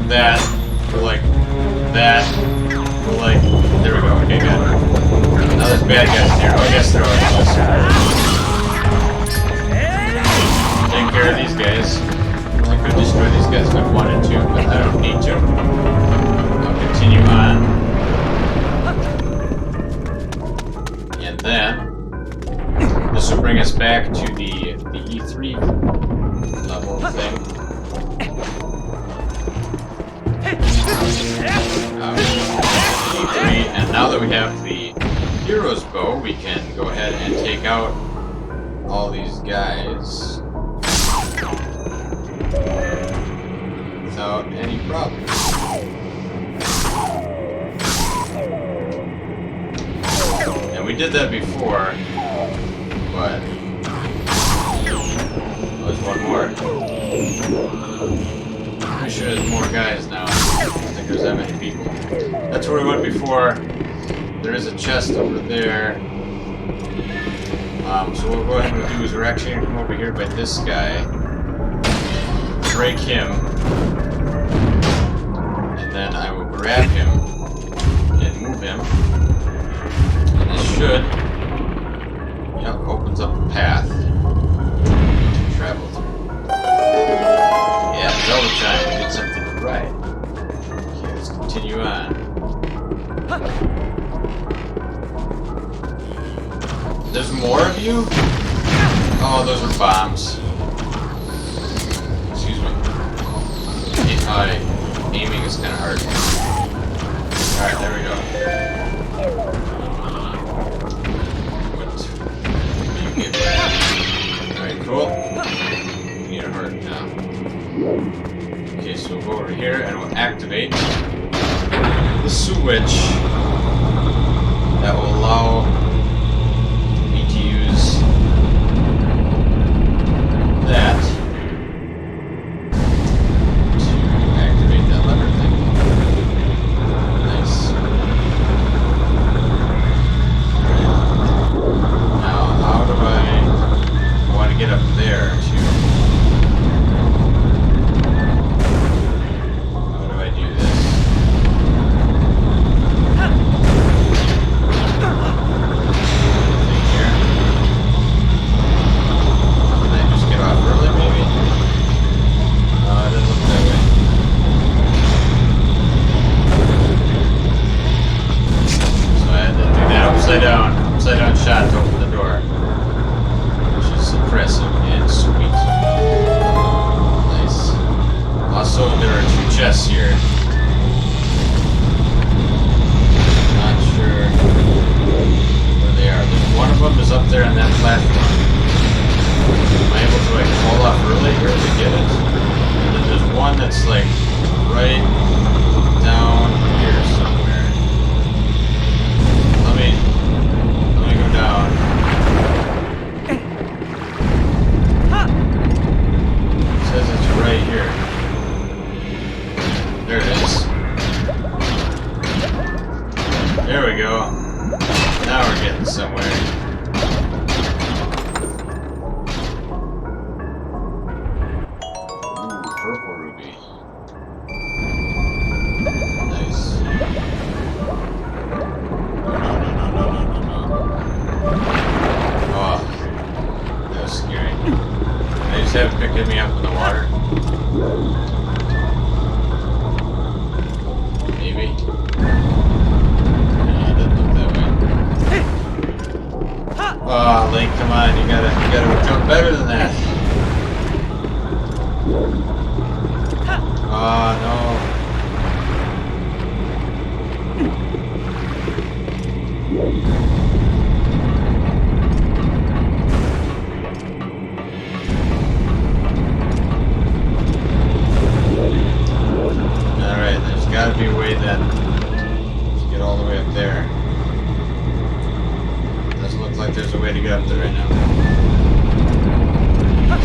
that, go like that, go like, there we go, okay, good. Now there's bad guys here. Oh yes, there are. Take care of these guys. I could destroy these guys if I wanted to, but I don't need to. I'll continue on. And then this will bring us back to the E3 level thing. E3, and now that we have the hero's bow, we can go ahead and take out all these guys without any problem. And we did that before. But there's one more. Pretty sure there's more guys now. I don't think there's that many people. That's where we went before. There is a chest over there. So what we'll go ahead and do is we're actually gonna come over here by this guy, break him, and then I will grab him and move him. And this should. Yep, opens up a path to travel through. Yeah, double time, we did something right. Okay, let's continue on. There's more of you? Oh, those are bombs. Excuse me. Aiming is kind of hard. Alright, there we go. Alright, cool. We need a heart now. Okay, so we'll go over here and we'll activate the switch that will allow me to use that to activate that lever thing. Nice. shot to open the door. Which is impressive and sweet. Nice. Also, there are 2 chests here. Not sure where they are. One of them is up there on that platform. Am I able to like fall off early or to get it? And then there's one that's like right down here somewhere. Let me go down. It says it's right here. There it is. There we go. Now we're getting somewhere. Ooh, purple ruby. Nice. No. Oh, that was scary. They just have it picking me up in the water. Maybe. Oh, Link, come on, you gotta jump better than that. Oh, no. Alright, there's gotta be a way then to get all the way up there. Like there's a way to get up there right now.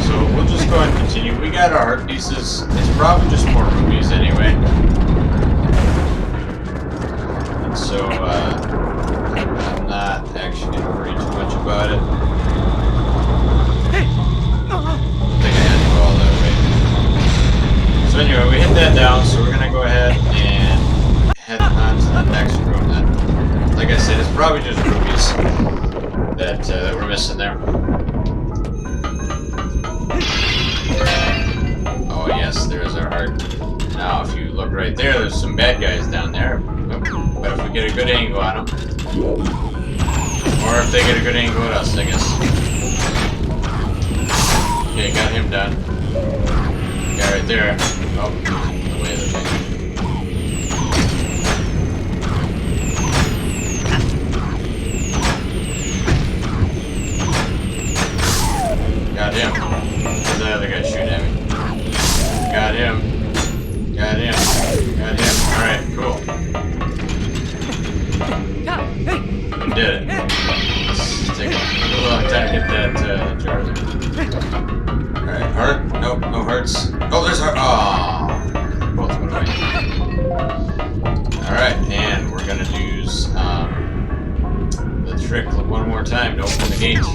So we'll just go and continue. We got our heart pieces. It's probably just more rubies anyway. And so I'm not actually going to worry too much about it. I think I had to go all that way. So anyway, we hit that down, so we're going to go ahead and head on to the next room then. Like I said, it's probably just rubies that we're missing there. Oh yes, there's our heart. Now if you look right there, there's some bad guys down there. But if we get a good angle on them, or if they get a good angle at us, I guess. Okay, got him done. Guy right there. Oh, the way of the thing. Got him. Where's that other guy shooting at me? Got him. Got him. Got him. Alright, cool. We did it. Let's take a long time to get that jar there. Alright, heart? Nope, no hearts. Oh, there's heart. Oh, both went away. Alright, and we're gonna use the trick one more time to open the gate.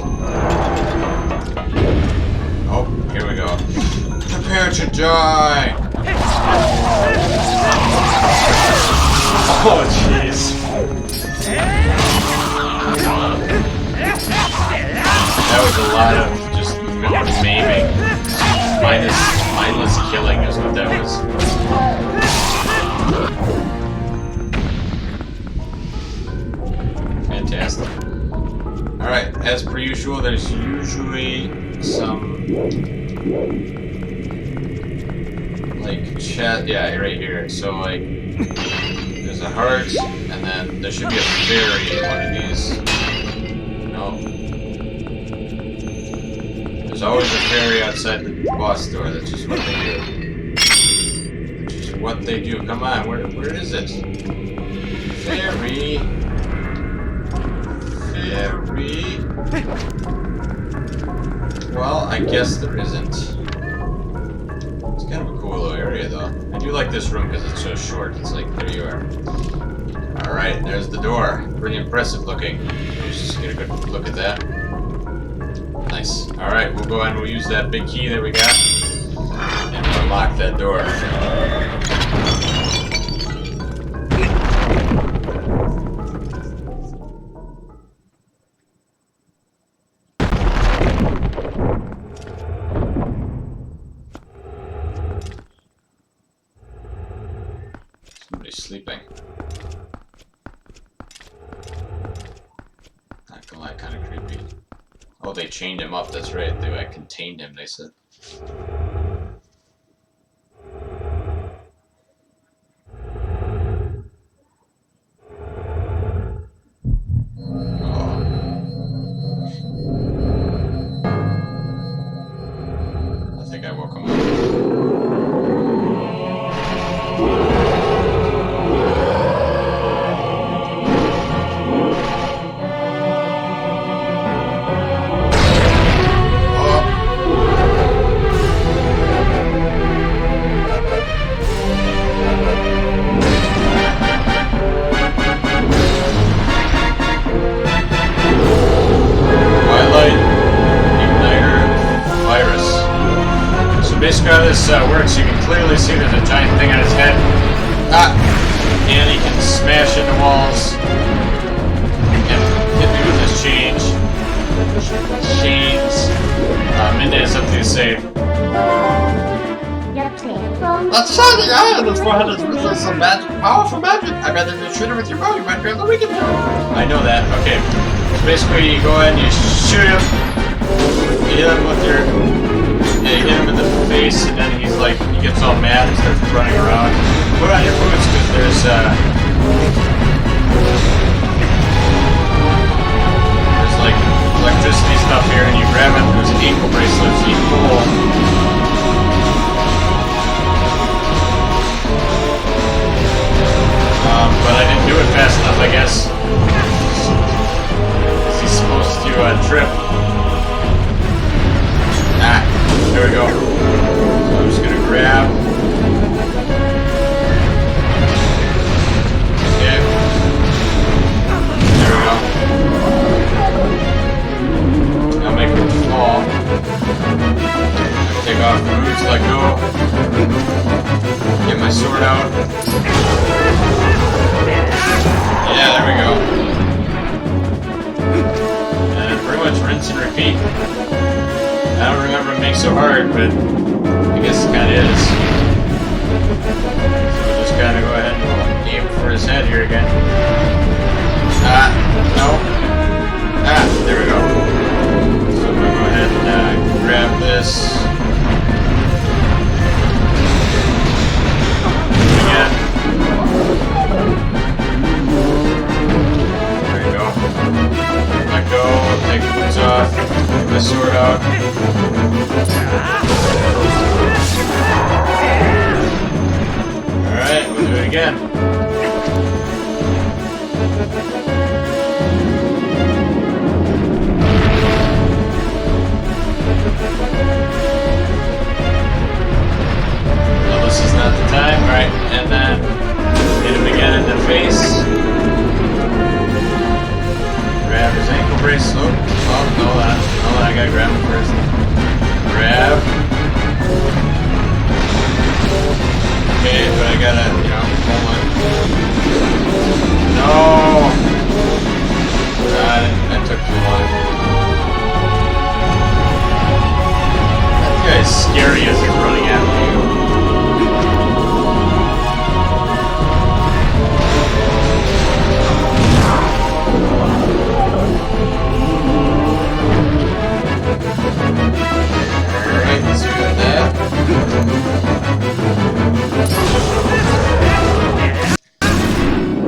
Oh, here we go. Prepare to die! Oh, jeez. That was a lot of just maiming. Mindless killing is what that was. Fantastic. Alright, as per usual, there's usually some like chat, yeah, right here. So like there's a heart, and then there should be a fairy in one of these. No. There's always a fairy outside the boss door. That's just what they do. That's just what they do. Come on, where is it? Fairy. Fairy. Well, I guess there isn't. It's kind of a cool little area, though. I do like this room because it's so short. It's like, there you are. Alright, there's the door. Pretty impressive looking. Let's just get a good look at that. Nice. Alright, we'll go ahead and we'll use that big key that we got. And we'll unlock that door. Somebody's sleeping. Not gonna lie, kind of creepy. Oh, they chained him up. That's right. They contained him, they said. I think I woke him up. Twilight Igniter Virus. So basically how this works, you can clearly see there's a giant thing on his head. And he can smash into walls and hit me with his chains. Mindy has something to say. That shining eye on his forehead is ruthless and magic, powerful magic. I'd rather you shoot it with your bow. You might be able to weaken him. I know that. Okay. So basically, you go ahead and you shoot him. You hit him with your. Yeah, you hit him in the face, and then he's like, he gets all mad and starts running around. Put on your boots because there's like electricity stuff here, and you grab it. There's ankle bracelets. You pull. But I didn't do it fast enough, I guess. He's supposed to trip. There we go. So I'm just gonna grab. Okay. There we go. I'll make him fall. Take off the boots, let go. Get my sword out. Yeah, there we go. And pretty much rinse and repeat. I don't remember it being so hard, but I guess it kind of is. So we'll just kind of go ahead and aim for his head here again. No. There we go. So I'm going to go ahead and grab this. Again. There you go. Let go, take the boots off, get my sword out. Alright, we'll do it again. Well, this is not the time, right? And then hit him again in the face. Grab his ankle bracelet. Oh, hold on, I gotta grab him first. Grab. Okay, but I gotta, hold on. No! That took too long. That guy's scary as he's running after you. Alright, let's do that.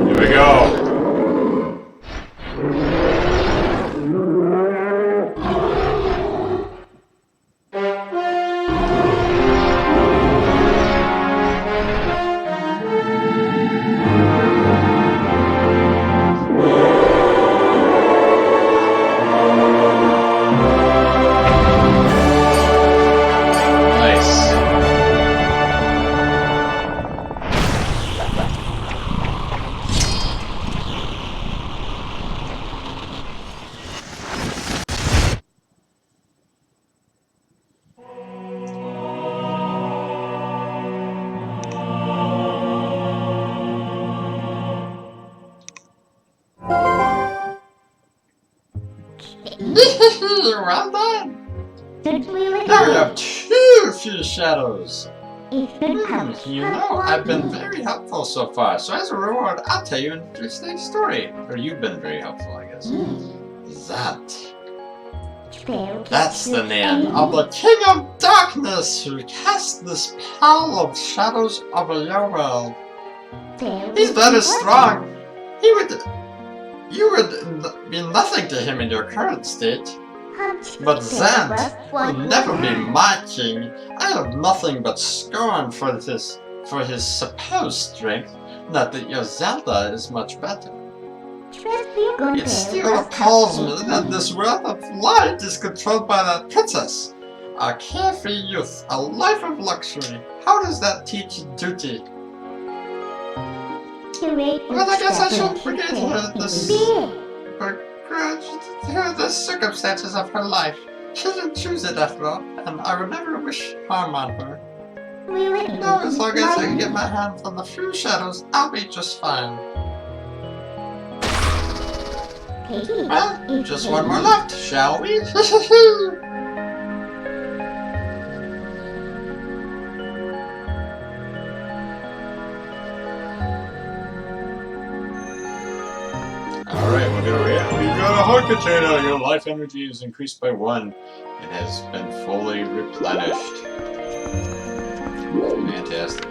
Here we go. Well done. Did we live Now we have two few shadows. a good house? I've been very helpful so far. So as a reward, I'll tell you an interesting story. Or you've been very helpful, I guess. That That's the name of the King of Darkness who cast this pall of shadows over your world. He's very strong. You would be nothing to him in your current state. But Zant will never be my king. I have nothing but scorn for his supposed strength. Not that your Zelda is much better. It still appalls me that this world of light is controlled by that princess. A carefree youth, a life of luxury. How does that teach duty? Well, I guess I shall forget the circumstances of her life. She didn't choose it after all, and I would never wish harm on her. No, as long as I can get my hands on the few shadows, I'll be just fine. Well, just one more left, shall we? Alright, we got a heart container. Your life energy is increased by 1 and has been fully replenished. Fantastic.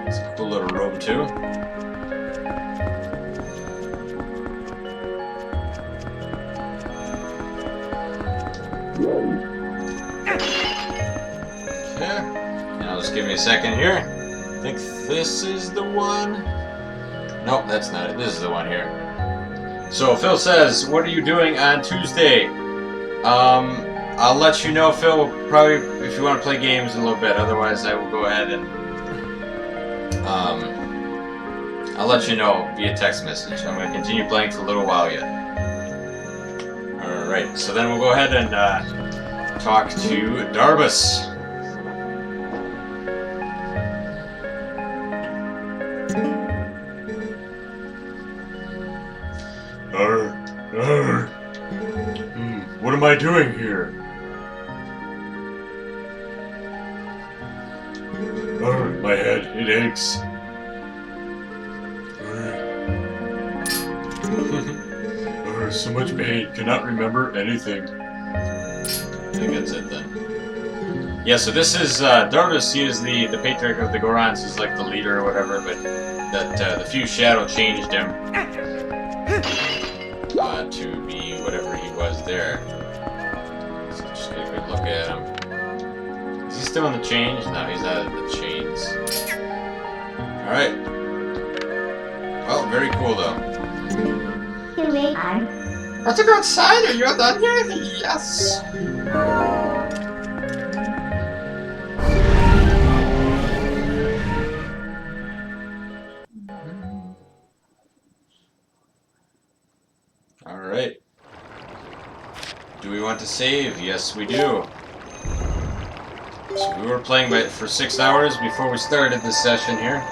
It's a cool little robe too. Okay. Now just give me a second here. I think this is the one. Nope, that's not it. This is the one here. So Phil says, what are you doing on Tuesday? I'll let you know, Phil, probably if you want to play games in a little bit. Otherwise, I will go ahead and I'll let you know via text message. I'm going to continue playing for a little while yet. Alright, so then we'll go ahead and talk to Darbus. What am I doing here? My head, it aches. So much pain, cannot remember anything. I think that's it then. Yeah, so this is Darbus. He is the patriarch of the Gorons. He's like the leader or whatever, but that the few shadow changed him to be whatever he was there. So just get a good look at him. Is he still in the chains? No, he's out of the chains. Alright. Well, very cool though. Want to go outside? Are you all done here? Yes. Alright. Do we want to save? Yes, we do. So we were playing for 6 hours before we started this session here.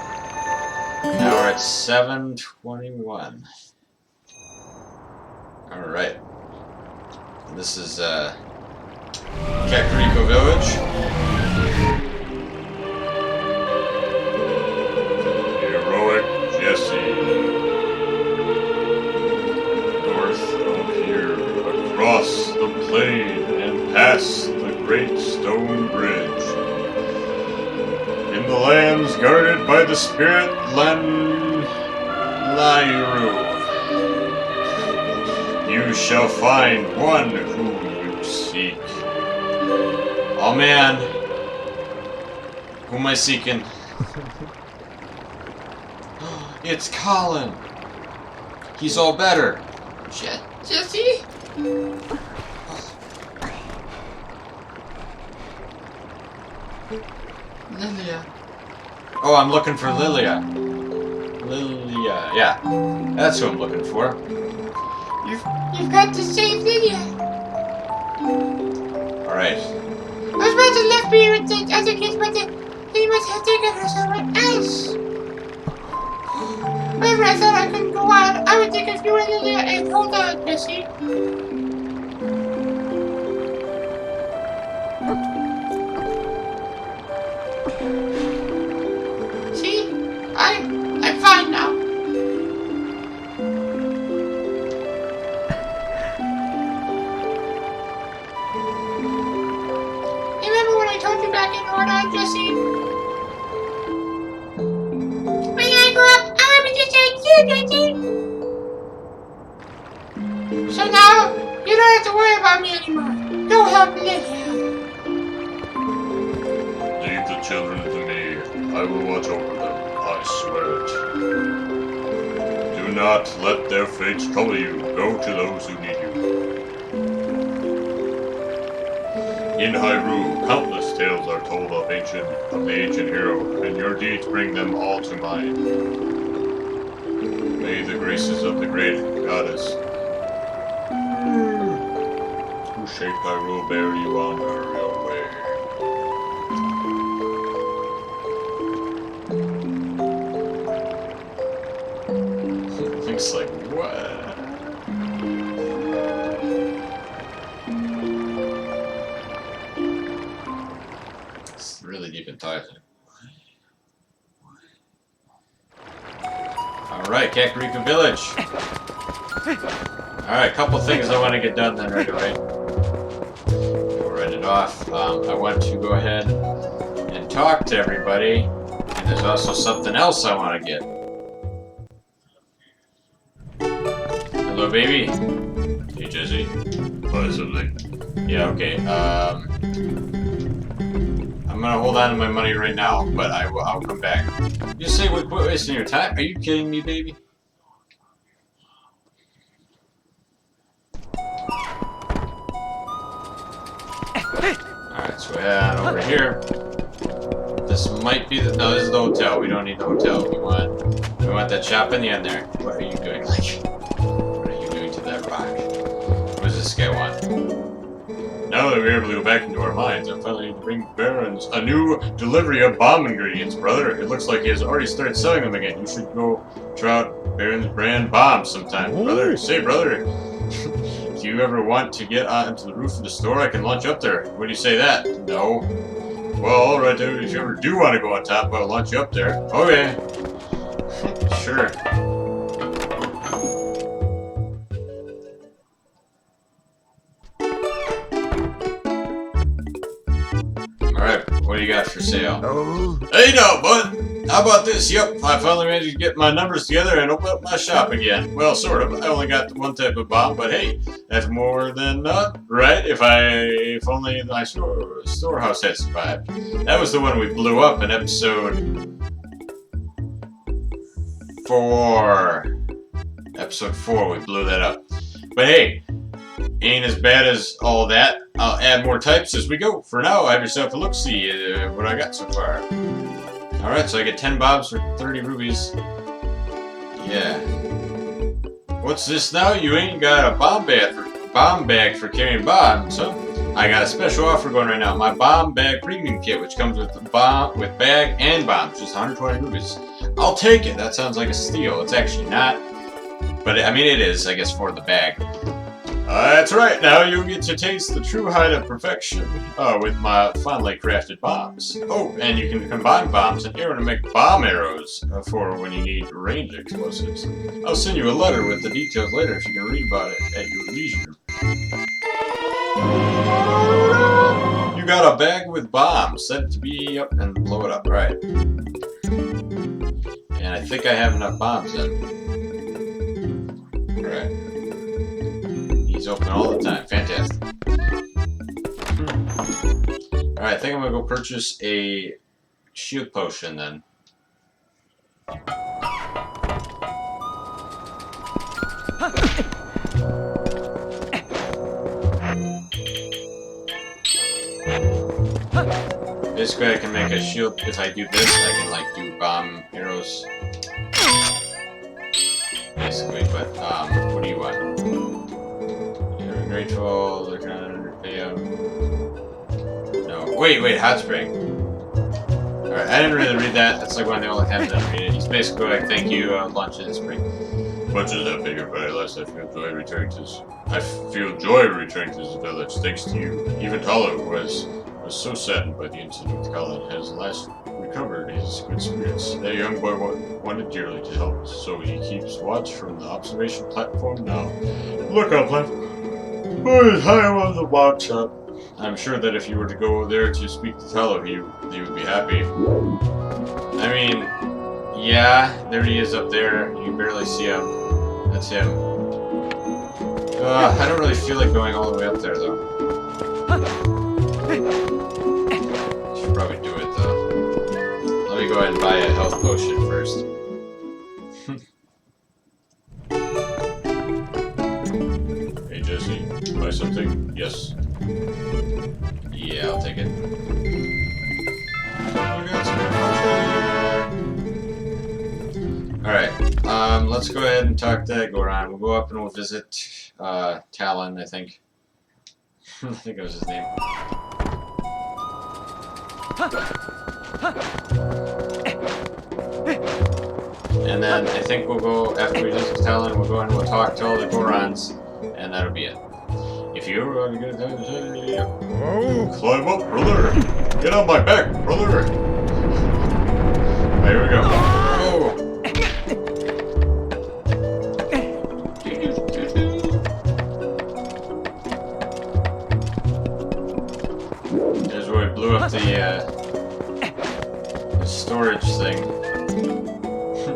Now we're at 7:21. Alright. This is Kakariko Village. Heroic Jesse. North of here, across the plain and past the great stone bridge. In the lands guarded by the spirit Lairu, you shall find one whom you seek. Oh man. Who am I seeking? It's Colin. He's all better. Jesse? Lilia. Oh, I'm looking for Lilia. Lilia, yeah. That's who I'm looking for. You've got to save Lydia. Alright. I was about to left me with the other kids, but they must have taken her somewhere else. Whenever I thought I couldn't go on, I would take a few of Lydia and hold on, Jesse. See? I'm fine now. back in order, Jesse. When I grow up, I want to be just like you, Jesse. So now, you don't have to worry about me anymore. Go help Lydia. Leave the children to me. I will watch over them. I swear it. Do not let their fates trouble you. Go to those who need you. In Hyrule, countless tales are told of the ancient hero, and your deeds bring them all to mind. May the graces of the great goddess who shaped Hyrule bear you on your way. Thinks like, what? It's really deep in Thailand. Alright, Kakariko Village. Alright, couple things I want to get done then right away. We'll write it off. I want to go ahead and talk to everybody. And there's also something else I want to get. Hello, baby. Hey, Jesse. Buy something. Yeah, okay. I'm gonna hold on to my money right now, but I'll come back. You say we quit wasting your time? Are you kidding me, baby? Alright, so head on over here. This might be the... No, this is the hotel. We don't need the hotel. We want that shop in the end there. What are you doing? What are you doing to that rock? What does this guy want? Now that we're able to go back into our minds, I'm finally able to bring Baron's a new delivery of bomb ingredients, brother. It looks like he has already started selling them again. You should go try out Baron's brand bombs sometime, brother. Say, brother, do you ever want to get onto the roof of the store? I can launch up there. What do you say that? No. Well, alright, dude. If you ever do want to go on top, I'll launch you up there. Okay. Sure. Alright, what do you got for sale? Oh. Hey now, bud! How about this? Yep, I finally managed to get my numbers together and open up my shop again. Well, sort of. I only got one type of bomb, but hey, that's more than right? If only my storehouse had survived. That was the one we blew up in episode 4. Episode 4, we blew that up. But hey, ain't as bad as all that. I'll add more types as we go. For now, have yourself a look-see what I got so far. Alright, so I get 10 bombs for 30 rubies. Yeah. What's this now? You ain't got a bomb bag for carrying bombs, huh? I got a special offer going right now. My bomb bag premium kit, which comes with bag and bombs, just 120 rubies. I'll take it. That sounds like a steal. It's actually not. But, I mean, it is, I guess, for the bag. That's right. Now you get to taste the true height of perfection with my finely crafted bombs. Oh, and you can combine bombs and arrow to make bomb arrows for when you need range explosives. I'll send you a letter with the details later if you can read about it at your leisure. You got a bag with bombs. Set it to be up and blow it up. Right. And I think I have enough bombs then. Right. He's open all the time. Fantastic. Alright, I think I'm gonna go purchase a shield potion then. Basically, I can make a shield. If I do this, I can like do bomb arrows. Basically, but what do you want? You're grateful. They're gonna pay out. No, wait, hot spring. Alright, I didn't really read that. That's like one of the only times I didn't read it. He's basically like, thank you, lunch in the spring. Much as that figure, but at last I feel joy returning to this. I feel joy returning to this village, thanks to you. Even Talo was so saddened by the incident with Colin has last recovered his good spirits. That young boy wanted dearly to help, so he keeps watch from the observation platform now. Look up, platform. Oh, he's high above the box shop. I'm sure that if you were to go there to speak to Tello, he would be happy. I mean, yeah, there he is up there. You can barely see him. That's him. I don't really feel like going all the way up there, though. Should probably do it, though. Let me go ahead and buy a health potion first. Hey, Jesse, buy something? Yes. Yeah, I'll take it. Alright, let's go ahead and talk to Goron. We'll go up and we'll visit, Talon, I think. I think that was his name. And then I think we'll go, after we visit Talon, we'll go and we'll talk to all the Gorons, and that'll be it. If you ever want to get a climb up, brother! Get on my back, brother! There we go. Oh. There's where we blew up the storage thing.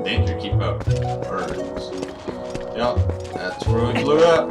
Danger, keep up. Birds. Yep, that's where we blew it up.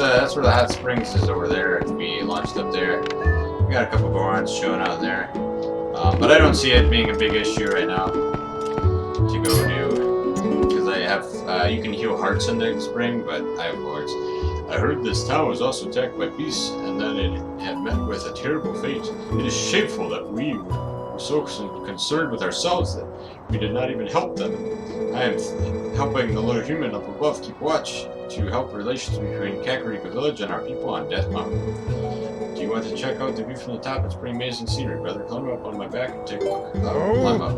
That's where the hot springs is over there. We launched up there. We got a couple Gorons showing out there. But I don't see it being a big issue right now to go do. Because I have, you can heal hearts in the spring, but I have hearts. I heard this town was also attacked by beasts, and that it had met with a terrible fate. It is shameful that we were so concerned with ourselves that we did not even help them. I am helping the little human up above keep watch to help relations between Kakariko Village and our people on Death Mountain. Do you want to check out the view from the top? It's pretty amazing scenery, brother. Climb up on my back and take a look. Climb up.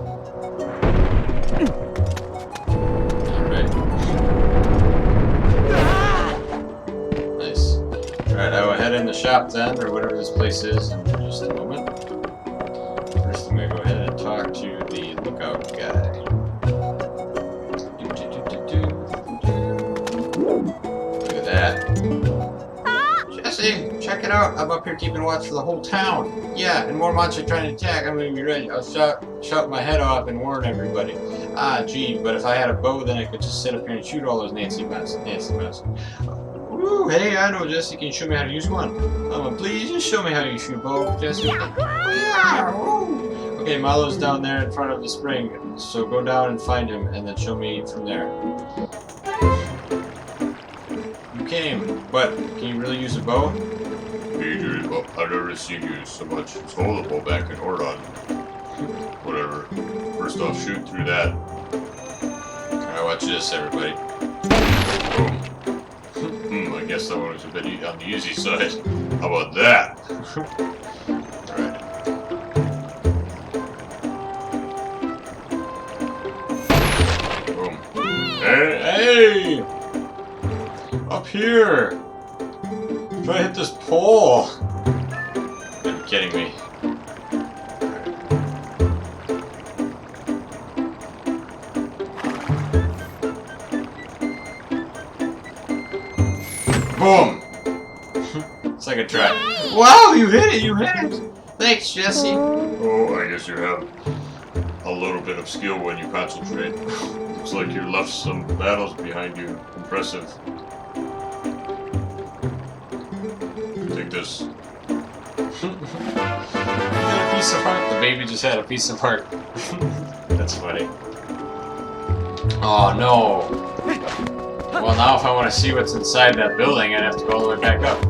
Alright. Nice. Alright, I will head in the shop then, or whatever this place is, in just a moment. First, I'm going to go ahead and talk to the lookout guy. Look at that. Jesse, check it out. I'm up here keeping watch for the whole town. Yeah, and more monsters trying to attack. I'm going to be ready. I'll shout my head off and warn everybody. Ah, gee, but if I had a bow, then I could just sit up here and shoot all those Nancy mouse. Ooh, hey, I know, Jesse. Can you show me how to use one? Please, just show me how you shoot a bow, Jesse. Yeah. Ooh. Okay, Malo's down there in front of the spring, so go down and find him, and then show me from there. You came, but can you really use a bow? Well, I've never seen you so much. Hold the bow back in Ordon. Whatever. First off, shoot through that. Alright, watch this, everybody. Boom. I guess that one was a bit on the easy side. How about that? Alright. Boom. Hey! Up here! Try to hit this pole! You're kidding me. Boom! Second try. Wow, you hit it! You hit it! Thanks, Jesse. Oh, I guess you have a little bit of skill when you concentrate. Looks like you left some battles behind you. Impressive. Take this. You got a piece of heart. The baby just had a piece of heart. That's funny. Oh no. Well, now if I want to see what's inside that building, I'd have to go all the way back up.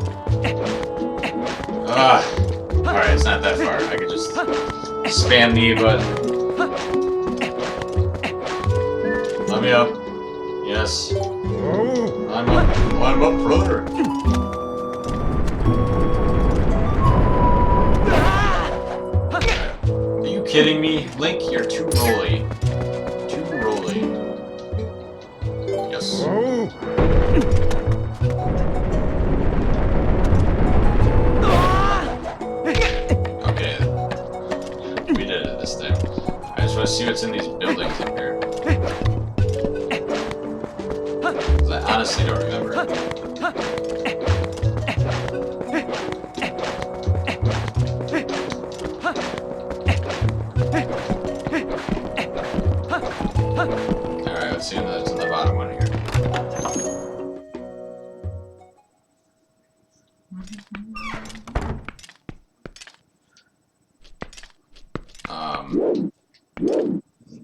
Alright, it's not that far. I could just spam the A button. Let me up. Yes. I'm up. Climb up, brother. Are you kidding me? Link, you're too rolly. Too rolly. Yes. see what's in these buildings up here. 'Cause I honestly don't remember. Alright, let's see what's in the bottom one here.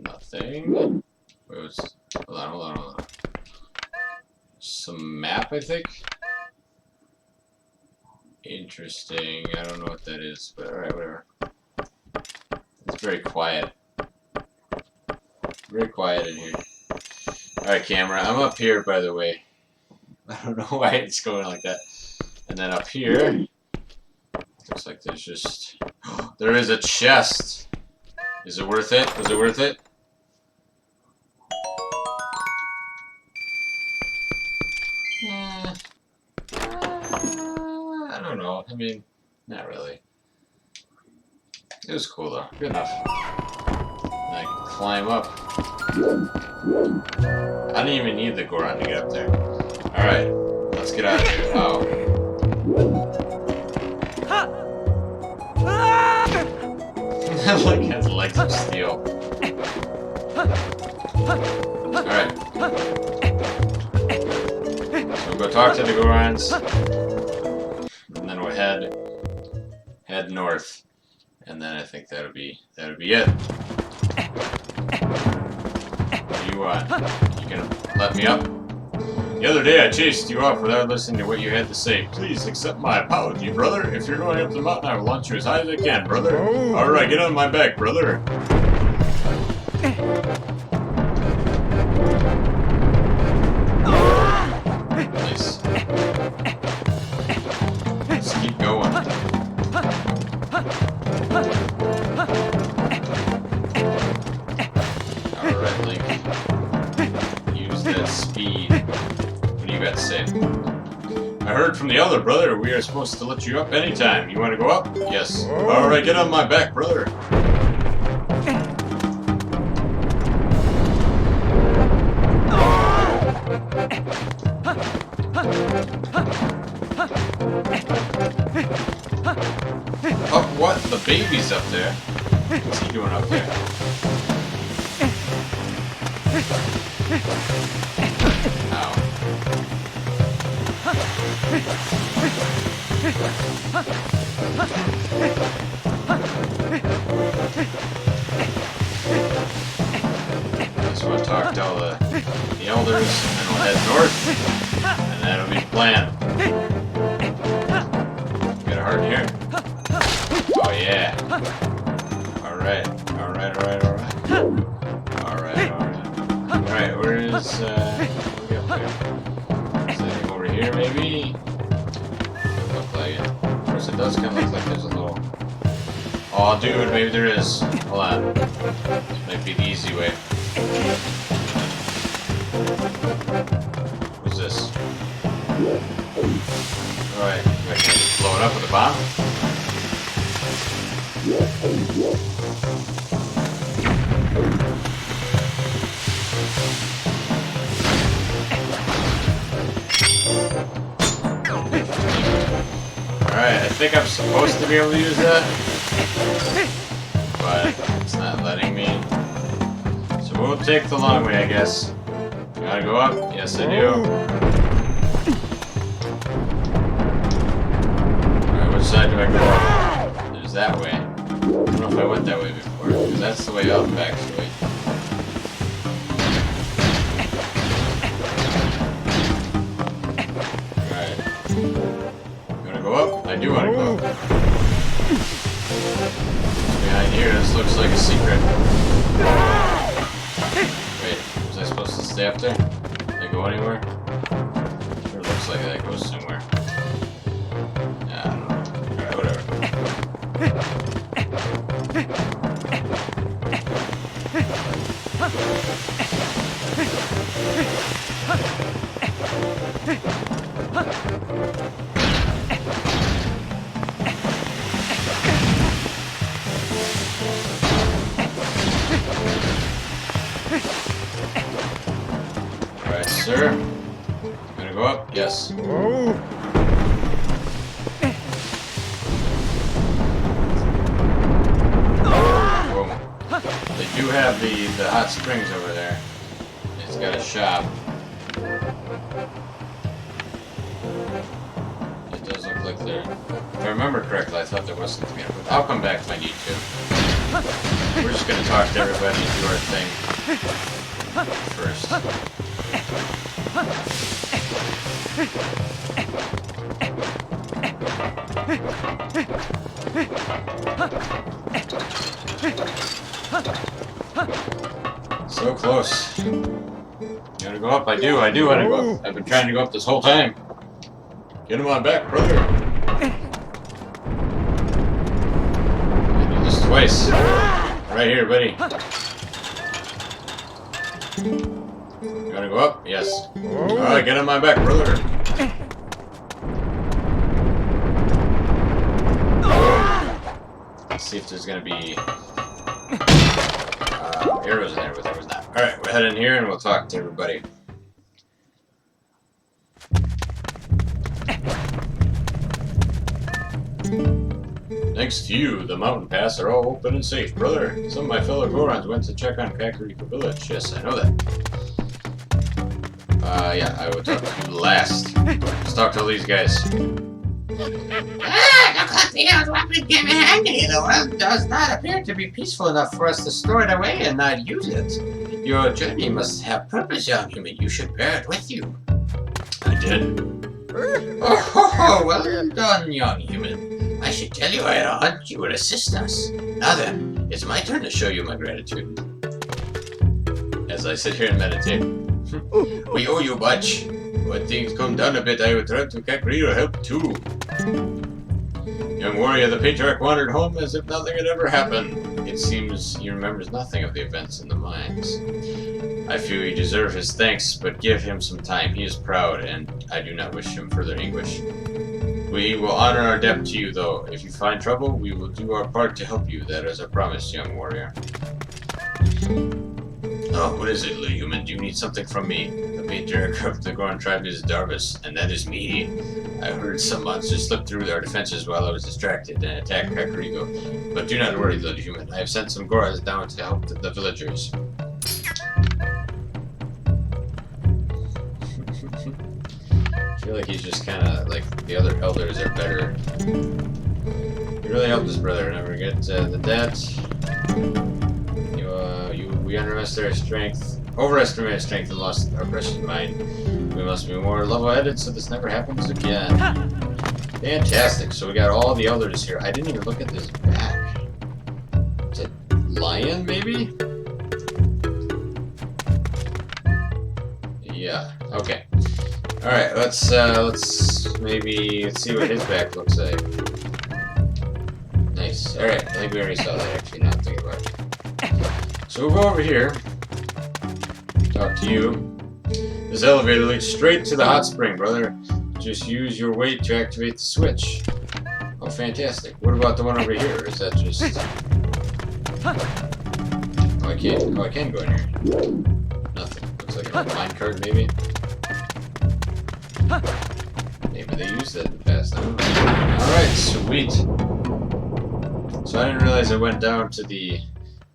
Nothing. Wait, hold on. Some map, I think? Interesting. I don't know what that is, but alright, whatever. It's very quiet. Very quiet in here. Alright, camera. I'm up here, by the way. I don't know why it's going like that. And then up here, looks like there's just... there is a chest! Is it worth it? Was it worth it? I don't know. I mean, not really. It was cool though. Good enough. And I can climb up. I didn't even need the Goron to get up there. Alright, let's get out of here. Oh. Like it has legs of steel. Alright. So we'll go talk to the Gorons. And then we'll head north. And then I think that'll be it. What do you want? You gonna let me up? The other day I chased you off without listening to what you had to say. Please accept my apology, brother. If you're going up the mountain, I will launch you as high as I can, brother. Alright, get on my back, brother. Nice. Let's keep going. Alright, Link. Use that speed. What do you got to say? I heard from the other brother we are supposed to let you up anytime. You want to go up? Yes. Alright, get on my back, brother. Oh, what? The baby's up there. What's he doing up there? Ow. Just want to talk to all the elders, and then we'll head north, and that'll be the plan. Got a heart in here? Oh yeah. Alright, alright. Alright, where is, what do we got there? Is anything over here, maybe? Doesn't look like it. Of course, it does kind of look like there's a little... Oh, dude, maybe there is. Hold on. This might be the easy way. What's this? Alright, I can blow it up with a bomb? Alright, I think I'm supposed to be able to use that, but it's not letting me. So we'll take the long way, I guess. You wanna go up? Yes, I do. Alright, which side do I go up? There's that way. I don't know if I went that way before, because that's the way up, actually. Alright. You wanna go up? I do wanna go up. Behind here, this looks like a secret. Wait, was I supposed to stay up there? Did I go anywhere? Sure looks like that goes somewhere. Yeah, I don't know. Alright, whatever. sir. Gonna go up? Yes. Oh. Boom. They do have the hot springs over there. It's got a shop. It does look like there. If I remember correctly, I thought there was something in it, but I'll come back if I need to. We're just gonna talk to everybody and do our thing first. So close. You wanna go up? I do wanna go up. I've been trying to go up this whole time. Get him on back, brother. I do this twice. Right here, buddy. You wanna go up? Yes. Alright, get on my back, brother. Let's see if there's gonna be arrows in there, but there was not. Alright, we'll head in here and we'll talk to everybody. Thanks to you, the mountain paths are all open and safe, brother. Some of my fellow Gorons went to check on Kakariko Village. Yes, I know that. Yeah, I will talk to you last. Let's talk to all these guys. Looks like the old weapon came in handy. The world does not appear to be peaceful enough for us to store it away and not use it. Your journey must have purpose, young human. You should bear it with you. I did. Oh, well done, young human. I should tell you I had a hunch you would assist us. Now then, it's my turn to show you my gratitude. As I sit here and meditate. We owe you much. When things come down a bit, I would turn to Kakariko help too. Young warrior, the patriarch wandered home as if nothing had ever happened. It seems he remembers nothing of the events in the mines. I feel he deserves his thanks, but give him some time. He is proud, and I do not wish him further anguish. We will honor our debt to you, though. If you find trouble, we will do our part to help you. That is our promise, young warrior. Oh, what is it, little human? Do you need something from me? The patriarch of the Goron tribe is Darvis, and that is me. I heard some monsters slip through our defenses while I was distracted and attacked Kakariko. But do not worry, little human. I have sent some Gorons down to help the villagers. I feel like he's just kind of like the other elders are better. He really helped his brother. Never forget the debt. We overestimated strength and lost our precious mind. We must be more level-headed so this never happens again. Fantastic. So we got all the elders here. I didn't even look at this back. Is it lion, maybe? Yeah. Okay. All right. Let's see what his back looks like. Nice. All right. I think we already saw that. Actually, now I'm thinking about it. So we'll go over here. Talk to you. This elevator leads straight to the hot spring, brother. Just use your weight to activate the switch. Oh, fantastic. What about the one over here? Is that just... Oh, I can't go in here. Nothing. Looks like a minecart, maybe? Maybe they used that in the past. Alright, sweet. So I didn't realize I went down to the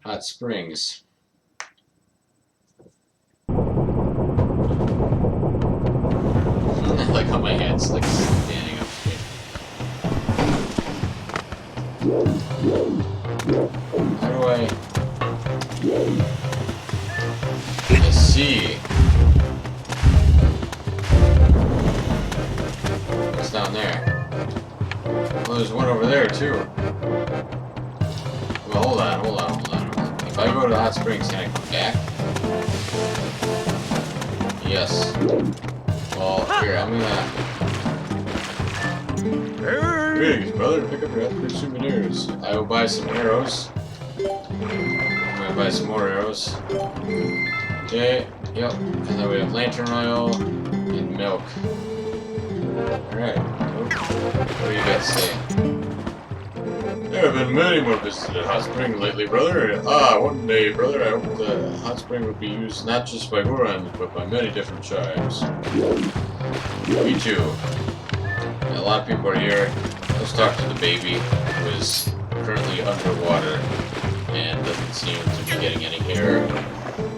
hot springs. I like how my hand's like standing up straight. How do I see? What's down there? Well, there's one over there too. Well, hold on. If I go to the hot springs, can I come back? Yes. Well, here, I'm gonna... Greetings, brother. Pick up your ethnic souvenirs. I will buy some arrows. I'm gonna buy some more arrows. Okay, yep. And then we have lantern oil and milk. Alright. What do you guys say? There have been many more visits to the hot spring lately, brother. One day, brother, I hope the hot spring would be used not just by Gorons, but by many different tribes. Me too. A lot of people are here. Let's talk to the baby, who is currently underwater and doesn't seem to be getting any air.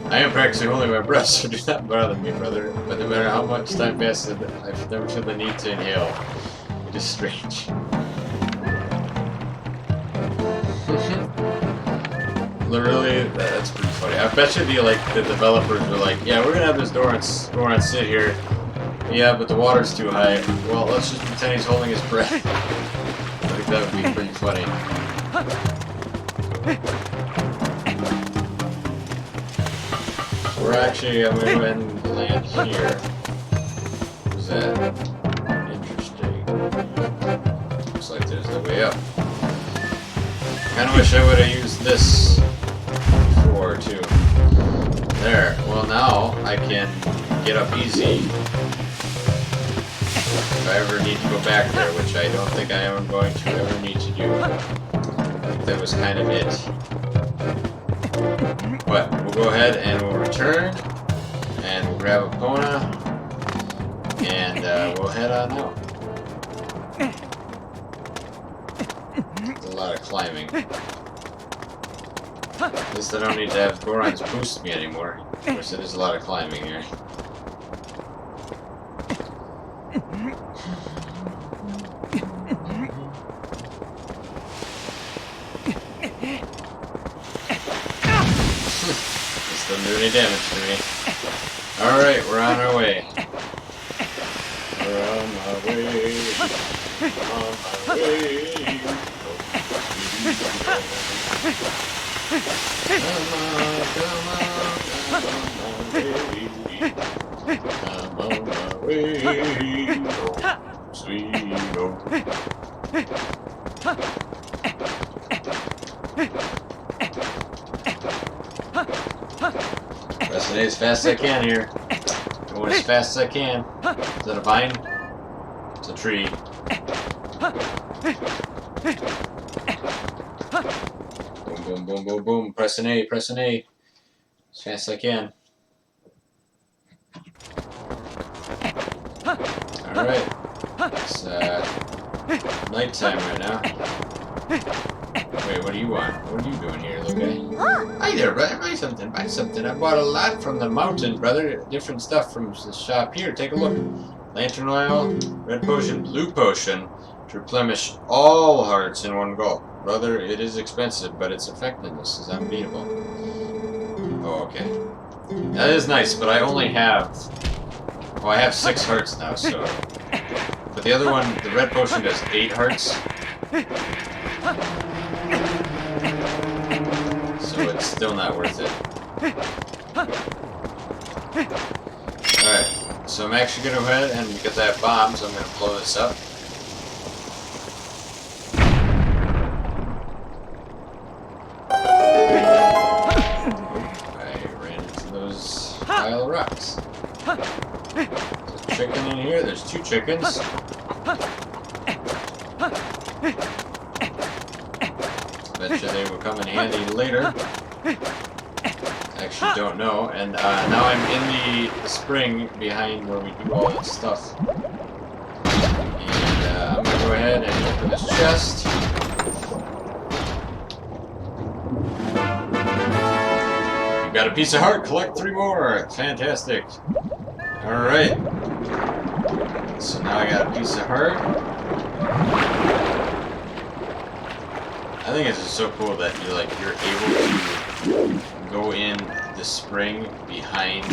I am practicing holding my breath, so do not bother me, brother. But no matter how much time passes, I've never felt the need to inhale. It is strange. Literally, that's pretty funny. I bet you the developers were like, yeah, we're gonna have this Goron sit here. Yeah, but the water's too high. Well, let's just pretend he's holding his breath. I think that would be pretty funny. We're actually, I'm gonna go ahead and land here. What's that? Interesting. Looks like there's no way up. Kinda wish I would have used this before, too. There. Well, now I can get up easy. If I ever need to go back there, which I don't think I am going to ever need to do. I think that was kind of it. But we'll go ahead and we'll return, and we'll grab a Pona, and we'll head on out. It's a lot of climbing. At least I don't need to have Gorons boost me anymore. Of course, there's a lot of climbing here. Doesn't do any damage to me. Alright, we're on our way. We're on my way. On my way. Come on my way. Sweet home. Rest of the day as fast as I can here. Going as fast as I can. Is that a vine? It's a tree. Boom, boom, boom, boom, boom. Press an A, press an A. As fast as I can. Alright. It's nighttime right now. Wait, what do you want? What are you doing here, little guy? Hi there, brother. Buy something, buy something. I bought a lot from the mountain, brother. Different stuff from the shop here. Take a look. Lantern oil, red potion, blue potion to replenish all hearts in one go. Brother, it is expensive, but its effectiveness is unbeatable. Oh, okay. That is nice, but I only have... Oh, I have 6 hearts now, so... But the other one, the red potion does 8 hearts. So it's still not worth it. Alright, so I'm actually going to go ahead and because I have bombs, I'm going to blow this up. I ran into those pile of rocks. There's a chicken in here, there's 2 chickens. Betcha they will come in handy later. I actually don't know. And now I'm in the spring behind where we do all that stuff. And I'm going to go ahead and open this chest. You've got a piece of heart. Collect 3 more. Fantastic. Alright. So now I got a piece of heart. I think it's just so cool that you're able to go in the spring behind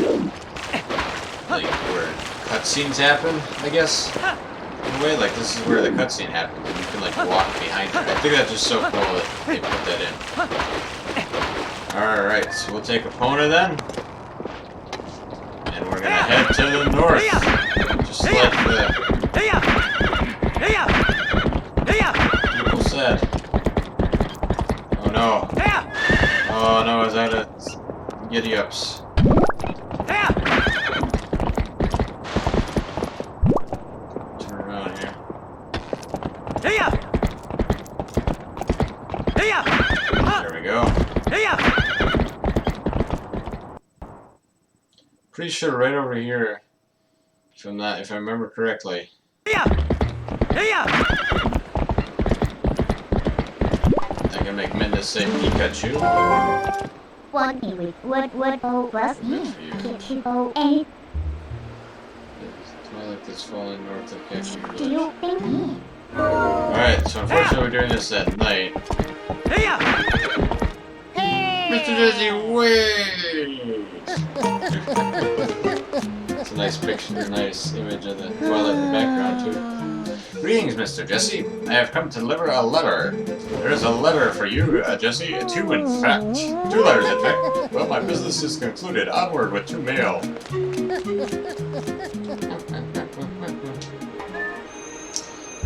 like where cutscenes happen, I guess. In a way, like this is where the cutscene happens and you can like walk behind it. I think that's just so cool that they put that in. Alright, so we'll take Epona then. And we're gonna head to the north. Just like the people said. Oh no. Oh no, I was out of giddy-ups. Turn around here. There we go. Pretty sure right over here, if I remember correctly. I can make Minda say Pikachu. 1 with word O plus E. O A. Twilight that's falling north of Pikachu Do Village. you think me? Alright, so unfortunately we're doing this at night. Mr. Dizzy, wait! It's a nice picture, a nice image of the Twilight in the background too. Greetings, Mr. Jesse. I have come to deliver a letter. There is a letter for you, Jesse. 2 in fact. 2 letters in fact. Well, my business is concluded. Onward with 2 mail.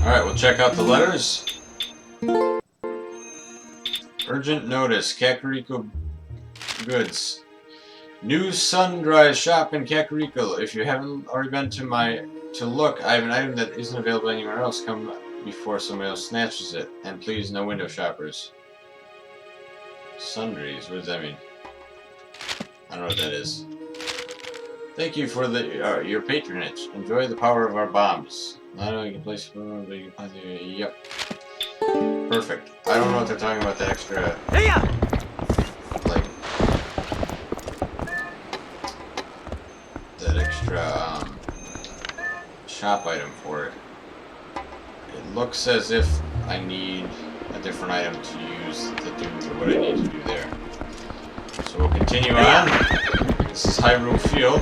Alright, we'll check out the letters. Urgent notice, Kakariko Goods. New sun-dry shop in Kakariko. If you haven't already been to look, I have an item that isn't available anywhere else. Come before somebody else snatches it. And please, no window shoppers. Sundries, what does that mean? I don't know what that is. Thank you for your patronage. Enjoy the power of our bombs. Not only can place yep. Perfect. I don't know what they're talking about, that extra like that extra shop item for it. It looks as if I need a different item to use to do what I need to do there. So we'll continue on. This is Hyrule Field.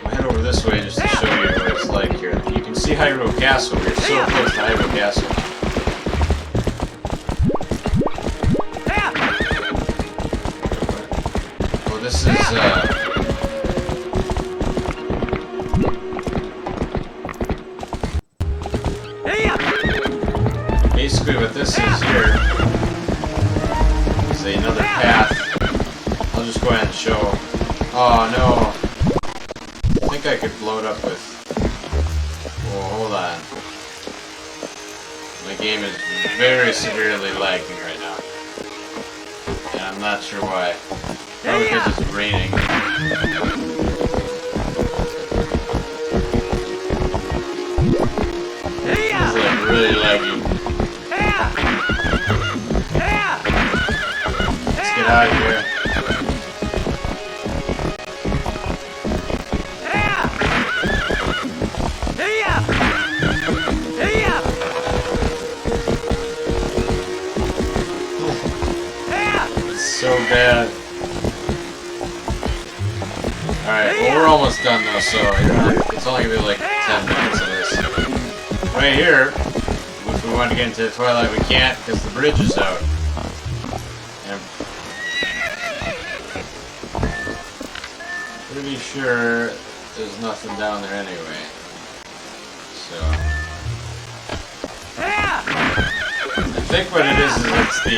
We'll head over this way just to show you what it's like here. You can see Hyrule Castle. We're so close to Hyrule Castle. Well, this is basically what this is here is another path. I'll just go ahead and show. Oh no. I think I could blow it up with. Whoa, hold on. My game is very severely lagging right now. And I'm not sure why. Probably because it's raining. It's like really laggy. Let's get out of here. So bad. Alright, well we're almost done though, so it's only gonna be like 10 minutes of this. Right here, if we want to get into Twilight, we can't because the bridge is out. And I'm pretty sure there's nothing down there anyway. So I think what it is it's the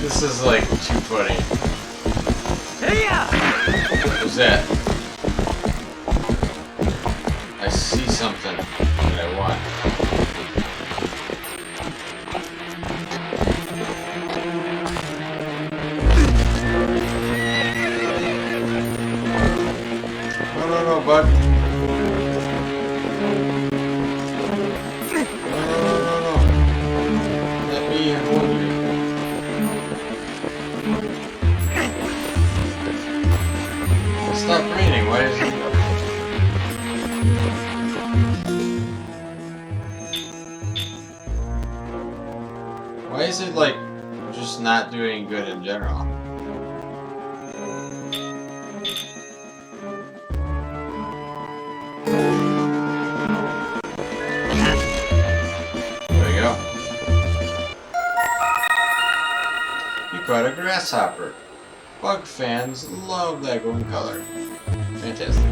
this is like too funny. What's that? I see something that I want. No, bud. No. Let me hold you. Stop raining, why is it? Why is it like just not doing good in general? There we go. You caught a grasshopper. Bug fans love that golden color. Fantastic.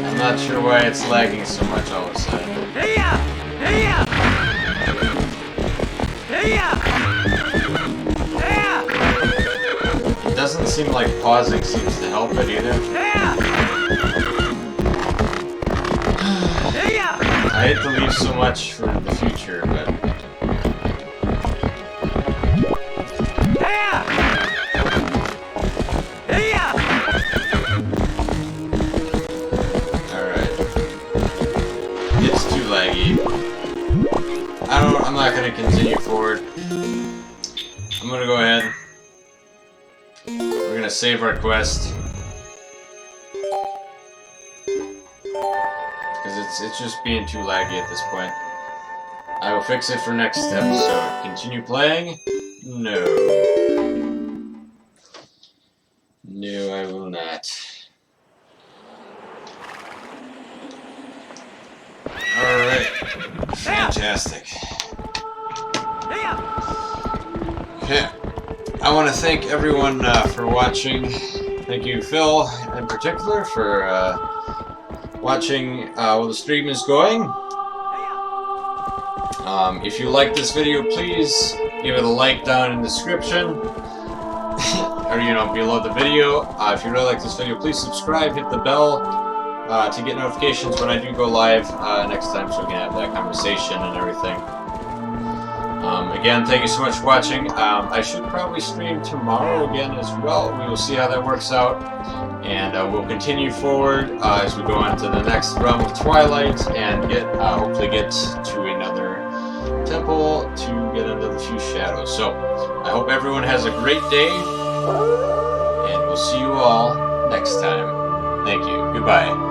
I'm not sure why it's lagging so much all of a sudden. seem like pausing seems to help it either. I hate to leave so much for the future, but... Alright. It's too laggy. I'm not gonna continue forward. I'm gonna go ahead. We're gonna save our quest. Because it's just being too laggy at this point. I will fix it for next episode. Continue playing? No. No, I will not. Alright. Fantastic. Okay. I want to thank everyone for watching. Thank you, Phil, in particular, for watching while the stream is going. If you like this video, please give it a like down in the description. Or, you know, below the video. If you really like this video, please subscribe, hit the bell to get notifications when I do go live next time, so we can have that conversation and everything. Again, thank you so much for watching. I should probably stream tomorrow again as well. We will see how that works out. And we'll continue forward as we go on to the next realm of Twilight and hopefully get to another temple to get under the few shadows. So, I hope everyone has a great day. And we'll see you all next time. Thank you. Goodbye.